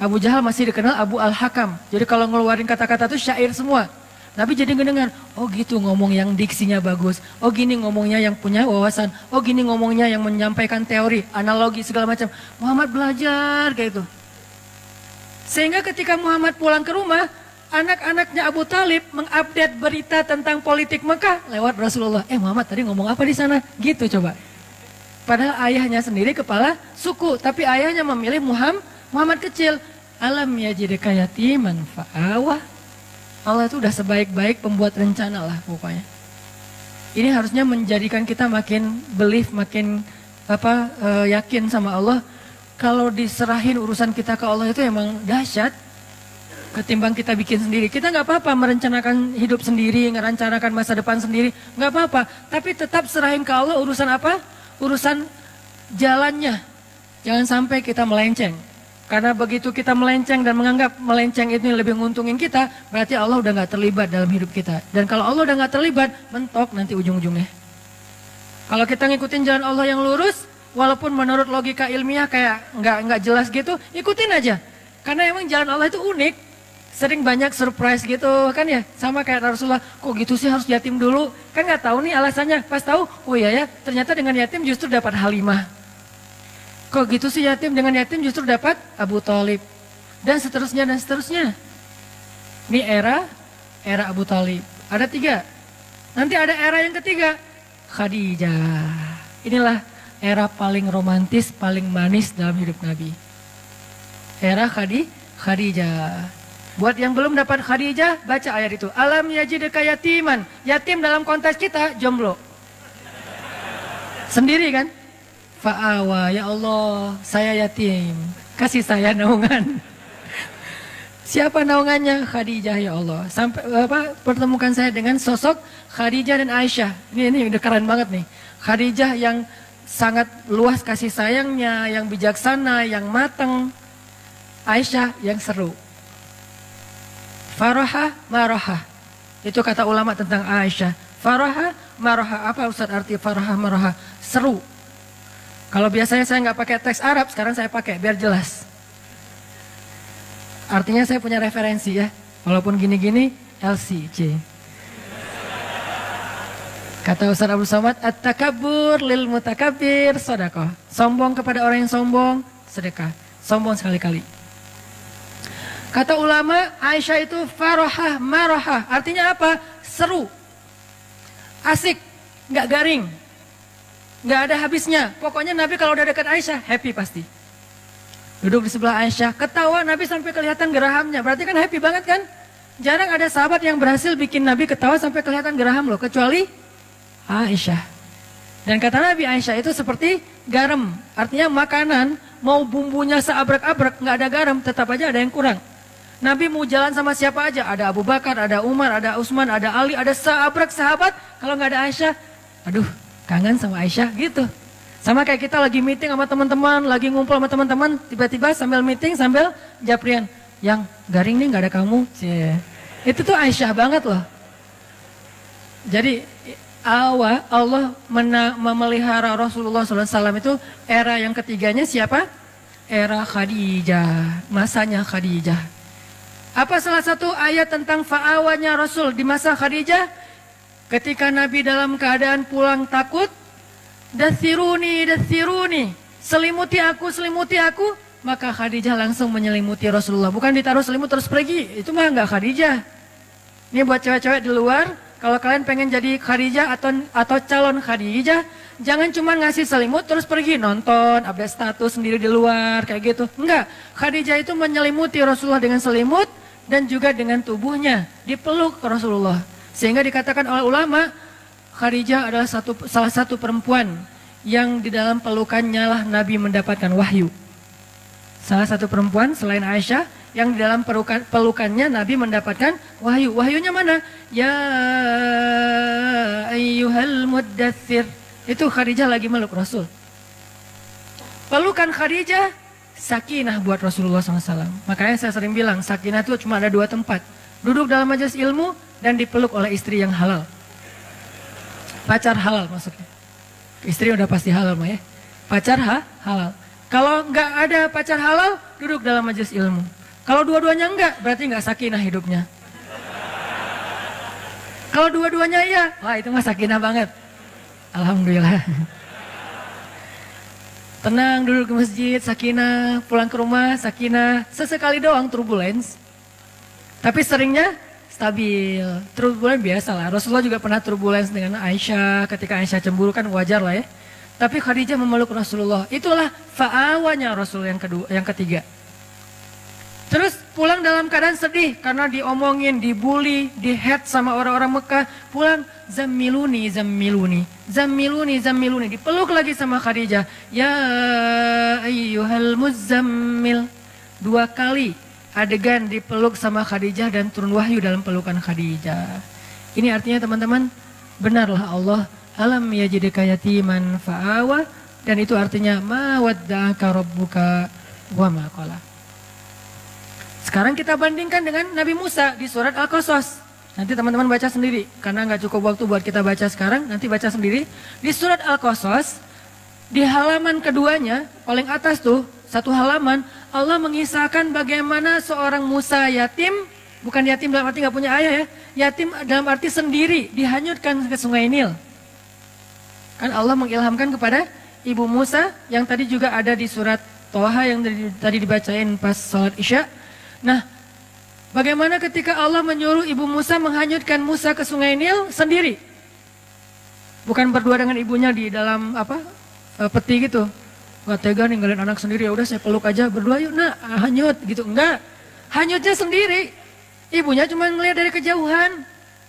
Abu Jahal masih dikenal Abu Al-Hakam. Jadi kalau ngeluarin kata-kata itu syair semua. Nabi jadi ngedengar, oh gitu ngomong yang diksinya bagus. Oh gini ngomongnya yang punya wawasan. Oh gini ngomongnya yang menyampaikan teori, analogi segala macam. Muhammad belajar kayak itu. Sehingga ketika Muhammad pulang ke rumah, anak-anaknya Abu Thalib mengupdate berita tentang politik Mekah lewat Rasulullah. Muhammad tadi ngomong apa di sana? Gitu coba. Padahal ayahnya sendiri kepala suku, tapi ayahnya memilih Muhammad kecil. Alam yajidika yatiman fa'awah. Allah itu udah sebaik-baik pembuat rencana lah pokoknya. Ini harusnya menjadikan kita makin belief, makin yakin sama Allah. Kalau diserahin urusan kita ke Allah itu emang dahsyat. Ketimbang kita bikin sendiri, kita nggak apa-apa merencanakan hidup sendiri, merencanakan masa depan sendiri, nggak apa-apa. Tapi tetap serahin ke Allah urusan apa? Urusan jalannya. Jangan sampai kita melenceng. Karena begitu kita melenceng dan menganggap melenceng itu lebih nguntungin kita, berarti Allah udah gak terlibat dalam hidup kita. Dan kalau Allah udah gak terlibat, mentok nanti ujung-ujungnya. Kalau kita ngikutin jalan Allah yang lurus, walaupun menurut logika ilmiah kayak nggak jelas gitu, ikutin aja. Karena emang jalan Allah itu unik, sering banyak surprise gitu kan ya. Sama kayak Rasulullah, kok gitu sih harus yatim dulu? Kan nggak tahu nih alasannya. Pas tahu, oh iya ya, ternyata dengan yatim justru dapat Halimah. Kok gitu sih yatim, dengan yatim justru dapat Abu Thalib. Dan seterusnya dan seterusnya. Ini era Abu Thalib. Ada 3. Nanti ada era yang ketiga, Khadijah. Inilah era paling romantis, paling manis dalam hidup Nabi. Era Khadijah. Buat yang belum dapat Khadijah, baca ayat itu. Alam yajidka yatiman. Yatim dalam konteks kita, jomblo. Sendiri kan? Fa'awa, ya Allah, saya yatim. Kasih saya naungan. Siapa naungannya? Khadijah, ya Allah. Sampai pertemukan saya dengan sosok Khadijah dan Aisyah. Ini udah keren banget nih. Khadijah yang sangat luas kasih sayangnya, yang bijaksana, yang matang. Aisyah yang seru. Faraha, maraha. Itu kata ulama tentang Aisyah. Faraha, maraha. Apa Ustaz arti faraha, maraha? Seru. Kalau biasanya saya nggak pakai teks Arab, sekarang saya pakai biar jelas. Artinya saya punya referensi ya. Walaupun gini-gini, LCJ. Kata Ustaz Abdul Somad, at-takabbur lil mutakabbir sedekah. Sombong kepada orang yang sombong, sedekah. Sombong sekali-kali. Kata ulama, Aisyah itu farahah, marahah. Artinya apa? Seru. Asik, nggak garing. Nggak ada habisnya. Pokoknya Nabi kalau udah dekat Aisyah, happy pasti. Duduk di sebelah Aisyah, ketawa Nabi sampai kelihatan gerahamnya. Berarti kan happy banget kan? Jarang ada sahabat yang berhasil bikin Nabi ketawa sampai kelihatan geraham loh. Kecuali Aisyah. Dan kata Nabi, Aisyah itu seperti garam. Artinya makanan, mau bumbunya seabrek-abrek, nggak ada garam, tetap aja ada yang kurang. Nabi mau jalan sama siapa aja. Ada Abu Bakar, ada Umar, ada Utsman, ada Ali, ada seabrek sahabat. Kalau nggak ada Aisyah, aduh, kangen sama Aisyah gitu. Sama kayak kita lagi meeting sama teman-teman, lagi ngumpul sama teman-teman, tiba-tiba sambil meeting sambil japrian, yang garing nih nggak ada kamu. Itu tuh Aisyah banget loh. Jadi Allah memelihara Rasulullah SAW itu era yang ketiganya siapa? Era Khadijah, masanya Khadijah. Apa salah satu ayat tentang fa'awanya Rasul di masa Khadijah? Ketika Nabi dalam keadaan pulang takut, dathiruni, selimuti aku, maka Khadijah langsung menyelimuti Rasulullah. Bukan ditaruh selimut terus pergi, itu mah enggak Khadijah. Ini buat cewek-cewek di luar, kalau kalian pengen jadi Khadijah atau calon Khadijah, jangan cuma ngasih selimut terus pergi nonton, update status sendiri di luar, kayak gitu. Enggak, Khadijah itu menyelimuti Rasulullah dengan selimut dan juga dengan tubuhnya, dipeluk Rasulullah. Sehingga dikatakan oleh ulama, Khadijah adalah salah satu perempuan yang di dalam pelukannya lah Nabi mendapatkan wahyu. Salah satu perempuan selain Aisyah yang di dalam pelukannya Nabi mendapatkan wahyu. Wahyunya mana? Ya ayyuhal muddatsir. Itu Khadijah lagi meluk Rasul. Pelukan Khadijah sakinah buat Rasulullah SAW. Makanya saya sering bilang sakinah itu cuma ada 2 tempat. Duduk dalam majelis ilmu dan dipeluk oleh istri yang halal. Pacar halal maksudnya. Istri udah pasti halal mah ya. Pacar halal. Kalau nggak ada pacar halal, duduk dalam majelis ilmu. Kalau dua-duanya enggak, berarti nggak sakinah hidupnya. Kalau dua-duanya iya, wah itu mah sakinah banget. Alhamdulillah. Tenang duduk di masjid, sakinah, pulang ke rumah, sakinah. Sesekali doang turbulence. Tapi seringnya stabil. Turbulence biasa lah. Rasulullah juga pernah turbulence dengan Aisyah. Ketika Aisyah cemburu kan wajar lah ya. Tapi Khadijah memeluk Rasulullah. Itulah fa'awanya Rasul yang ketiga. Terus pulang dalam keadaan sedih karena diomongin, dibully, dihead sama orang-orang Mekah. Pulang zammiluni. Dipeluk lagi sama Khadijah. Ya ayyuhal muzammil. 2 kali adegan dipeluk sama Khadijah dan turun wahyu dalam pelukan Khadijah. Ini artinya teman-teman, benarlah Allah alam yajidka yatiman fa'awa, dan itu artinya ma wadda'aka rabbuka wa ma qala. Sekarang kita bandingkan dengan Nabi Musa di surat Al-Qasas. Nanti teman-teman baca sendiri, karena nggak cukup waktu buat kita baca sekarang, nanti baca sendiri. Di surat Al-Qasas, di halaman keduanya, paling atas tuh, satu halaman, Allah mengisahkan bagaimana seorang Musa yatim, bukan yatim dalam arti nggak punya ayah ya, yatim dalam arti sendiri, dihanyutkan ke sungai Nil. Kan Allah mengilhamkan kepada ibu Musa, yang tadi juga ada di surat Toha yang tadi dibacain pas sholat Isya. Nah, bagaimana ketika Allah menyuruh ibu Musa menghanyutkan Musa ke sungai Nil sendiri? Bukan berdua dengan ibunya di dalam peti gitu. Gak tega ninggalin anak sendiri, ya udah saya peluk aja berdua yuk nak hanyut gitu. Enggak, hanyutnya sendiri. Ibunya cuma ngeliat dari kejauhan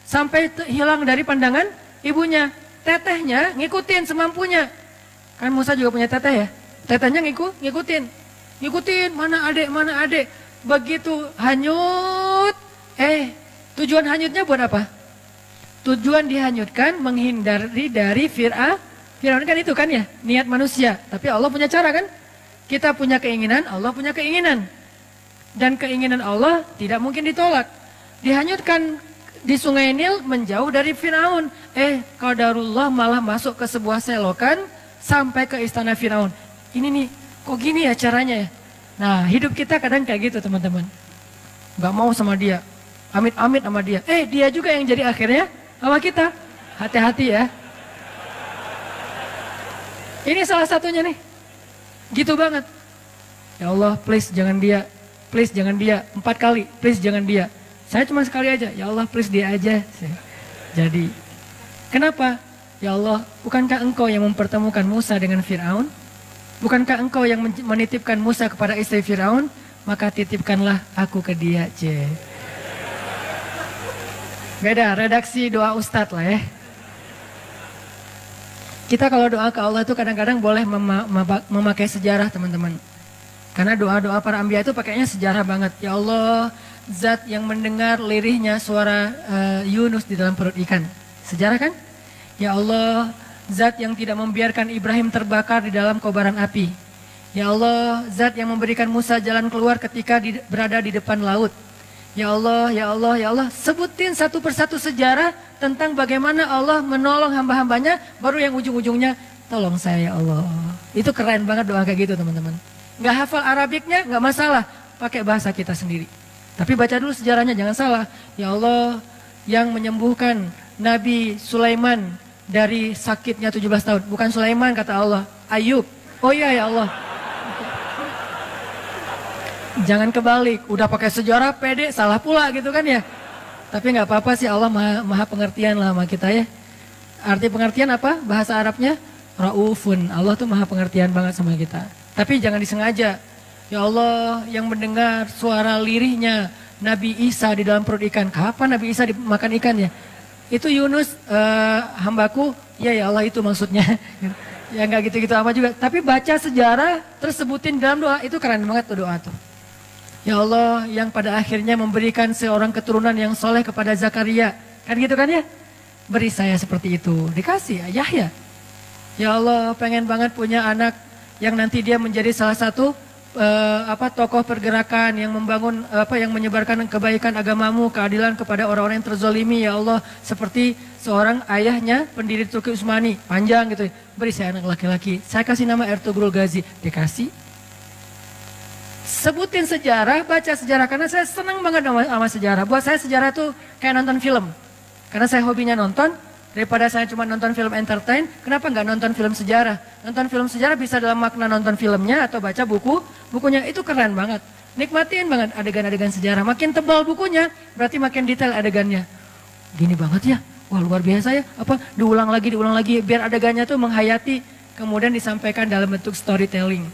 sampai hilang dari pandangan ibunya. Tetehnya ngikutin semampunya. Kan Musa juga punya teteh ya. Tetehnya ngikutin mana adek. Begitu hanyut, tujuan hanyutnya buat apa? Tujuan dihanyutkan menghindari dari Fir'aun kan itu kan ya, niat manusia. Tapi Allah punya cara kan? Kita punya keinginan, Allah punya keinginan. Dan keinginan Allah tidak mungkin ditolak. Dihanyutkan di sungai Nil menjauh dari Fir'aun. Qadarullah malah masuk ke sebuah selokan sampai ke istana Fir'aun. Ini nih, kok gini ya caranya ya? Nah, hidup kita kadang kayak gitu teman-teman. Gak mau sama dia, amit-amit sama dia. Dia juga yang jadi akhirnya sama kita. Hati-hati ya. Ini salah satunya nih. Gitu banget. Ya Allah, please jangan dia. Please jangan dia. 4 kali, please jangan dia. Saya cuma sekali aja. Ya Allah, please dia aja. Jadi, kenapa? Ya Allah, bukankah engkau yang mempertemukan Musa dengan Fir'aun? Bukankah engkau yang menitipkan Musa kepada istri Fir'aun? Maka titipkanlah aku ke dia. Beda, redaksi doa Ustadz lah ya. Kita kalau doa ke Allah itu kadang-kadang boleh memakai sejarah teman-teman. Karena doa-doa para anbiya itu pakainya sejarah banget. Ya Allah, zat yang mendengar lirihnya suara Yunus di dalam perut ikan. Sejarah kan? Ya Allah, zat yang tidak membiarkan Ibrahim terbakar di dalam kobaran api. Ya Allah, zat yang memberikan Musa jalan keluar ketika berada di depan laut. Ya Allah, ya Allah, ya Allah. Sebutin satu persatu sejarah tentang bagaimana Allah menolong hamba-hambanya, baru yang ujung-ujungnya, tolong saya ya Allah. Itu keren banget doa kayak gitu teman-teman. Gak hafal Arabiknya, gak masalah. Pakai bahasa kita sendiri. Tapi baca dulu sejarahnya, jangan salah. Ya Allah, yang menyembuhkan Nabi Sulaiman dari sakitnya 17 tahun. Bukan Sulaiman kata Allah, Ayub. Oh iya ya Allah. Jangan kebalik, udah pakai sejarah pede, salah pula gitu kan ya. Tapi nggak apa-apa sih, Allah maha pengertian lah sama kita ya. Arti pengertian apa? Bahasa Arabnya Raufun. Allah tuh maha pengertian banget sama kita. Tapi jangan disengaja. Ya Allah, yang mendengar suara lirihnya Nabi Isa di dalam perut ikan. Kapan Nabi Isa dimakan ikan ya? Itu Yunus hambaku, ya Allah itu maksudnya. Ya nggak gitu-gitu amat juga. Tapi baca sejarah terus sebutin dalam doa, itu keren banget tuh doa tuh. Ya Allah, yang pada akhirnya memberikan seorang keturunan yang soleh kepada Zakaria. Kan gitu kan ya? Beri saya seperti itu. Dikasih Yahya. Ya Allah, pengen banget punya anak yang nanti dia menjadi salah satu tokoh pergerakan yang membangun yang menyebarkan kebaikan agamamu, keadilan kepada orang-orang yang terzolimi. Ya Allah, seperti seorang ayahnya pendiri Turki Utsmani, panjang gitu. Beri saya anak laki-laki. Saya kasih nama Ertugrul Ghazi. Dikasih. Sebutin sejarah, baca sejarah, karena saya senang banget sama sejarah. Buat saya sejarah itu kayak nonton film. Karena saya hobinya nonton, daripada saya cuma nonton film entertain, kenapa nggak nonton film sejarah? Nonton film sejarah bisa dalam makna nonton filmnya atau baca bukunya, itu keren banget. Nikmatin banget adegan-adegan sejarah. Makin tebal bukunya, berarti makin detail adegannya. Gini banget ya, wah luar biasa ya. Diulang lagi, biar adegannya tuh menghayati, kemudian disampaikan dalam bentuk storytelling.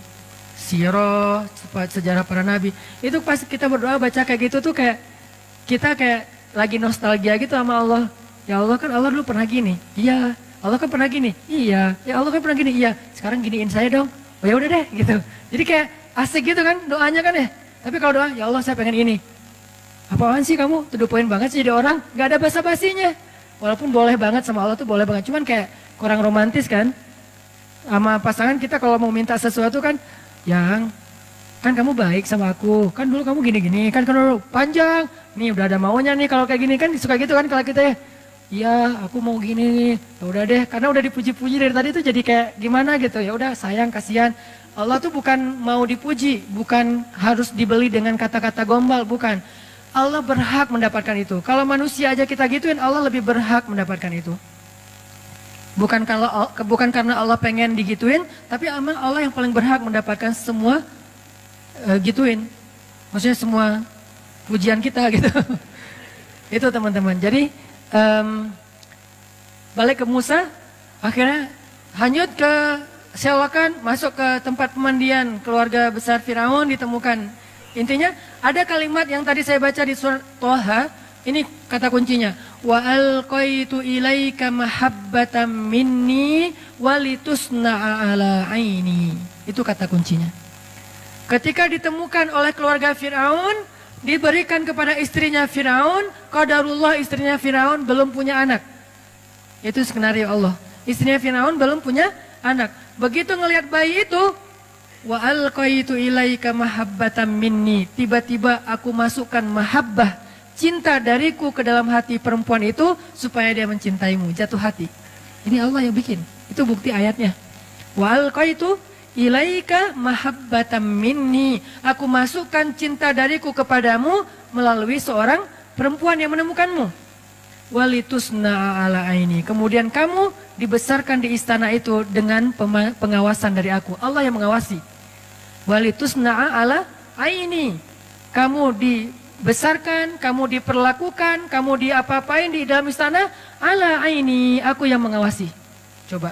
Sirah, sejarah para nabi. Itu pas kita berdoa baca kayak gitu tuh kayak kita kayak lagi nostalgia gitu sama Allah. Ya Allah, kan Allah dulu pernah gini. Iya. Allah kan pernah gini. Iya. Ya Allah kan pernah gini. Iya. Sekarang giniin saya dong. Oh ya udah deh gitu. Jadi kayak asik gitu kan doanya kan ya. Tapi kalau doa, ya Allah saya pengen ini. Apaan sih kamu? To the point banget sih jadi orang. Gak ada basa-basinya. Walaupun boleh banget sama Allah tuh boleh banget. Cuman kayak kurang romantis kan. Sama pasangan kita kalau mau minta sesuatu kan, yang Kan kamu baik sama aku, kan dulu kamu gini-gini, kan dulu panjang, nih udah ada maunya nih kalau kayak gini kan suka gitu kan kalau kita ya. Iya, aku mau gini nih. Ya udah deh, karena udah dipuji-puji dari tadi tuh jadi kayak gimana gitu. Ya udah, sayang, kasihan. Allah tuh bukan mau dipuji, bukan harus dibeli dengan kata-kata gombal, bukan. Allah berhak mendapatkan itu. Kalau manusia aja kita gituin, Allah lebih berhak mendapatkan itu. Bukan karena Allah pengen digituin, tapi emang Allah yang paling berhak mendapatkan semua gituin. Maksudnya semua pujian kita gitu. Itu teman-teman. Jadi balik ke Musa, akhirnya hanyut ke sewakan, masuk ke tempat pemandian keluarga besar Firaun ditemukan. Intinya ada kalimat yang tadi saya baca di surat Thaha, ini kata kuncinya. Wa alqaitu ilaika mahabbatan minni walitusna'a ala aini. Itu kata kuncinya. Ketika ditemukan oleh keluarga Firaun, diberikan kepada istrinya Firaun, qadarullah istrinya Firaun belum punya anak. Itu skenario Allah. Istrinya Firaun belum punya anak. Begitu ngelihat bayi itu, wa alqaitu ilaika mahabbatan minni. Tiba-tiba aku masukkan mahabbah, cinta dariku ke dalam hati perempuan itu supaya dia mencintaimu, jatuh hati. Ini Allah yang bikin. Itu bukti ayatnya. Wa alqaitu ilaika mahabbatan minni. Aku masukkan cinta dariku kepadamu melalui seorang perempuan yang menemukanmu. Walitusna'a ala aini. Kemudian kamu dibesarkan di istana itu dengan pengawasan dari aku. Allah yang mengawasi. Walitusna'a ala aini. Kamu dibesarkan, kamu diperlakukan, kamu diapa-apain di dalam istana ala aini. Aku yang mengawasi. Coba.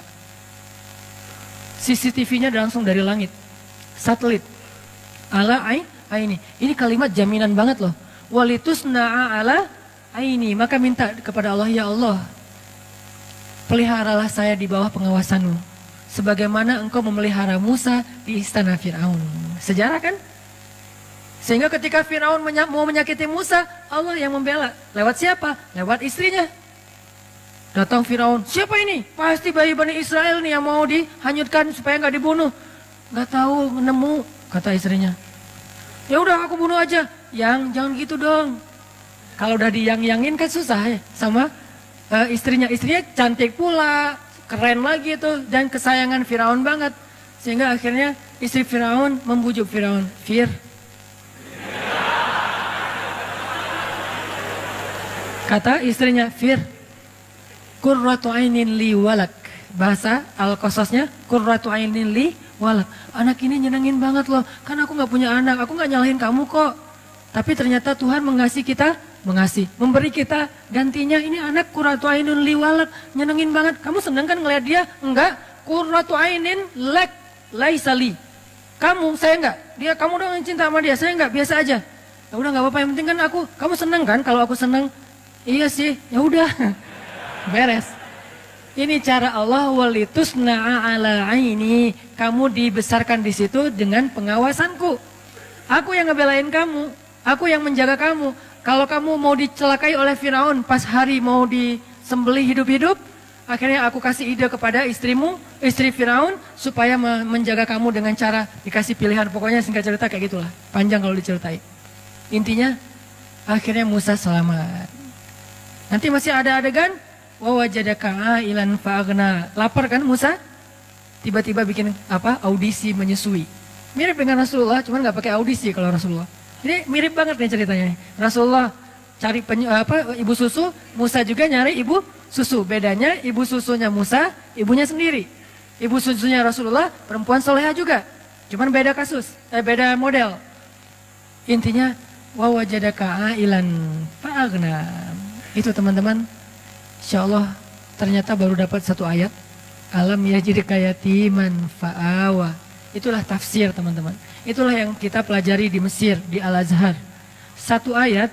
CCTV-nya langsung dari langit. Satelit. Ala aini. Ini kalimat jaminan banget loh. Walitusna'a ala aini. Maka minta kepada Allah, ya Allah, peliharalah saya di bawah pengawasanmu. Sebagaimana engkau memelihara Musa di istana Firaun. Sejarah kan? Sehingga ketika Firaun mau menyakiti Musa, Allah yang membela. Lewat siapa? Lewat istrinya. Datang Firaun, siapa ini? Pasti bayi Bani Israel nih yang mau dihanyutkan supaya nggak dibunuh. Nggak tahu, nemu, kata istrinya. Ya udah aku bunuh aja. Jangan gitu dong. Kalau udah diyang-yangin kan susah ya sama istrinya. Istrinya cantik pula, keren lagi itu, dan kesayangan Firaun banget. Sehingga akhirnya istri Firaun membujuk Firaun. Kata istrinya, qurratu ainin li walak. Bahasa Al-Qasasnya, qurratu ainin li walak. Anak ini nyenengin banget loh. Kan aku gak punya anak, aku gak nyalahin kamu kok. Tapi ternyata Tuhan mengasihi kita, memberi kita gantinya. Ini anak qurratu ainun li walak, nyenengin banget. Kamu seneng kan ngeliat dia? Enggak. Qurratu ainin lak laisa li. Kamu, saya enggak. Kamu dong yang cinta sama dia, saya enggak, biasa aja. Ya udah nggak apa-apa, yang penting kan kamu seneng kan kalau aku seneng. Iya sih, ya udah. Beres. Ini cara Allah, walitusna'a ala aini. Kamu dibesarkan di situ dengan pengawasanku. Aku yang ngebelain kamu, aku yang menjaga kamu. Kalau kamu mau dicelakai oleh Firaun pas hari mau disembelih hidup-hidup, akhirnya aku kasih ide kepada istrimu, istri Firaun, supaya menjaga kamu dengan cara dikasih pilihan. Pokoknya singkat cerita kayak gitulah, panjang kalau diceritai. Intinya akhirnya Musa selamat. Nanti masih ada adegan wa wajadaka ailan fa'aghna. Lapar kan Musa? Tiba-tiba bikin audisi menyusui. Mirip dengan Rasulullah, cuman nggak pakai audisi kalau Rasulullah. Ini mirip banget nih ceritanya. Rasulullah cari ibu susu, Musa juga nyari ibu susu. Bedanya ibu susunya Musa, ibunya sendiri. Ibu susunya Rasulullah perempuan soleha juga. Cuman beda kasus, beda model. Intinya wa wajadaka ailan fa'aghna. Itu teman-teman, insya Allah ternyata baru dapat satu ayat. Alam yajidka yatiman fa'awa. Itulah tafsir teman-teman. Itulah yang kita pelajari di Mesir, di Al-Azhar. Satu ayat,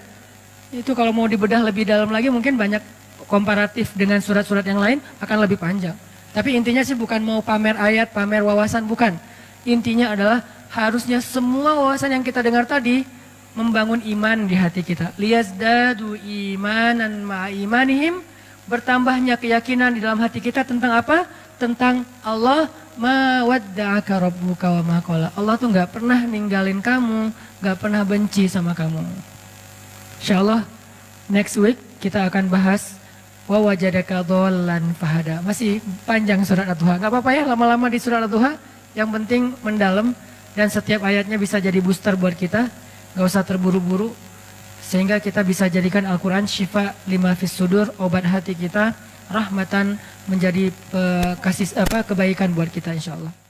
itu kalau mau dibedah lebih dalam lagi mungkin banyak komparatif dengan surat-surat yang lain akan lebih panjang. Tapi intinya sih bukan mau pamer ayat, pamer wawasan, bukan. Intinya adalah harusnya semua wawasan yang kita dengar tadi membangun iman di hati kita. Liyazdadu imanan ma'a imanihim. Bertambahnya keyakinan di dalam hati kita tentang apa? Tentang Allah, ma wadda'aka rabbuka wa ma qala. Allah tuh nggak pernah ninggalin kamu, nggak pernah benci sama kamu. Insyaallah next week kita akan bahas wa wajadaka dhallan fahada. Masih panjang surat Ad-Duha. Enggak apa-apa ya lama-lama di surat Ad-Duha. Yang penting mendalam dan setiap ayatnya bisa jadi booster buat kita. Enggak usah terburu-buru sehingga kita bisa jadikan Al-Qur'an syifa lima fis sudur, obat hati kita, rahmatan menjadi kebaikan buat kita insyaallah.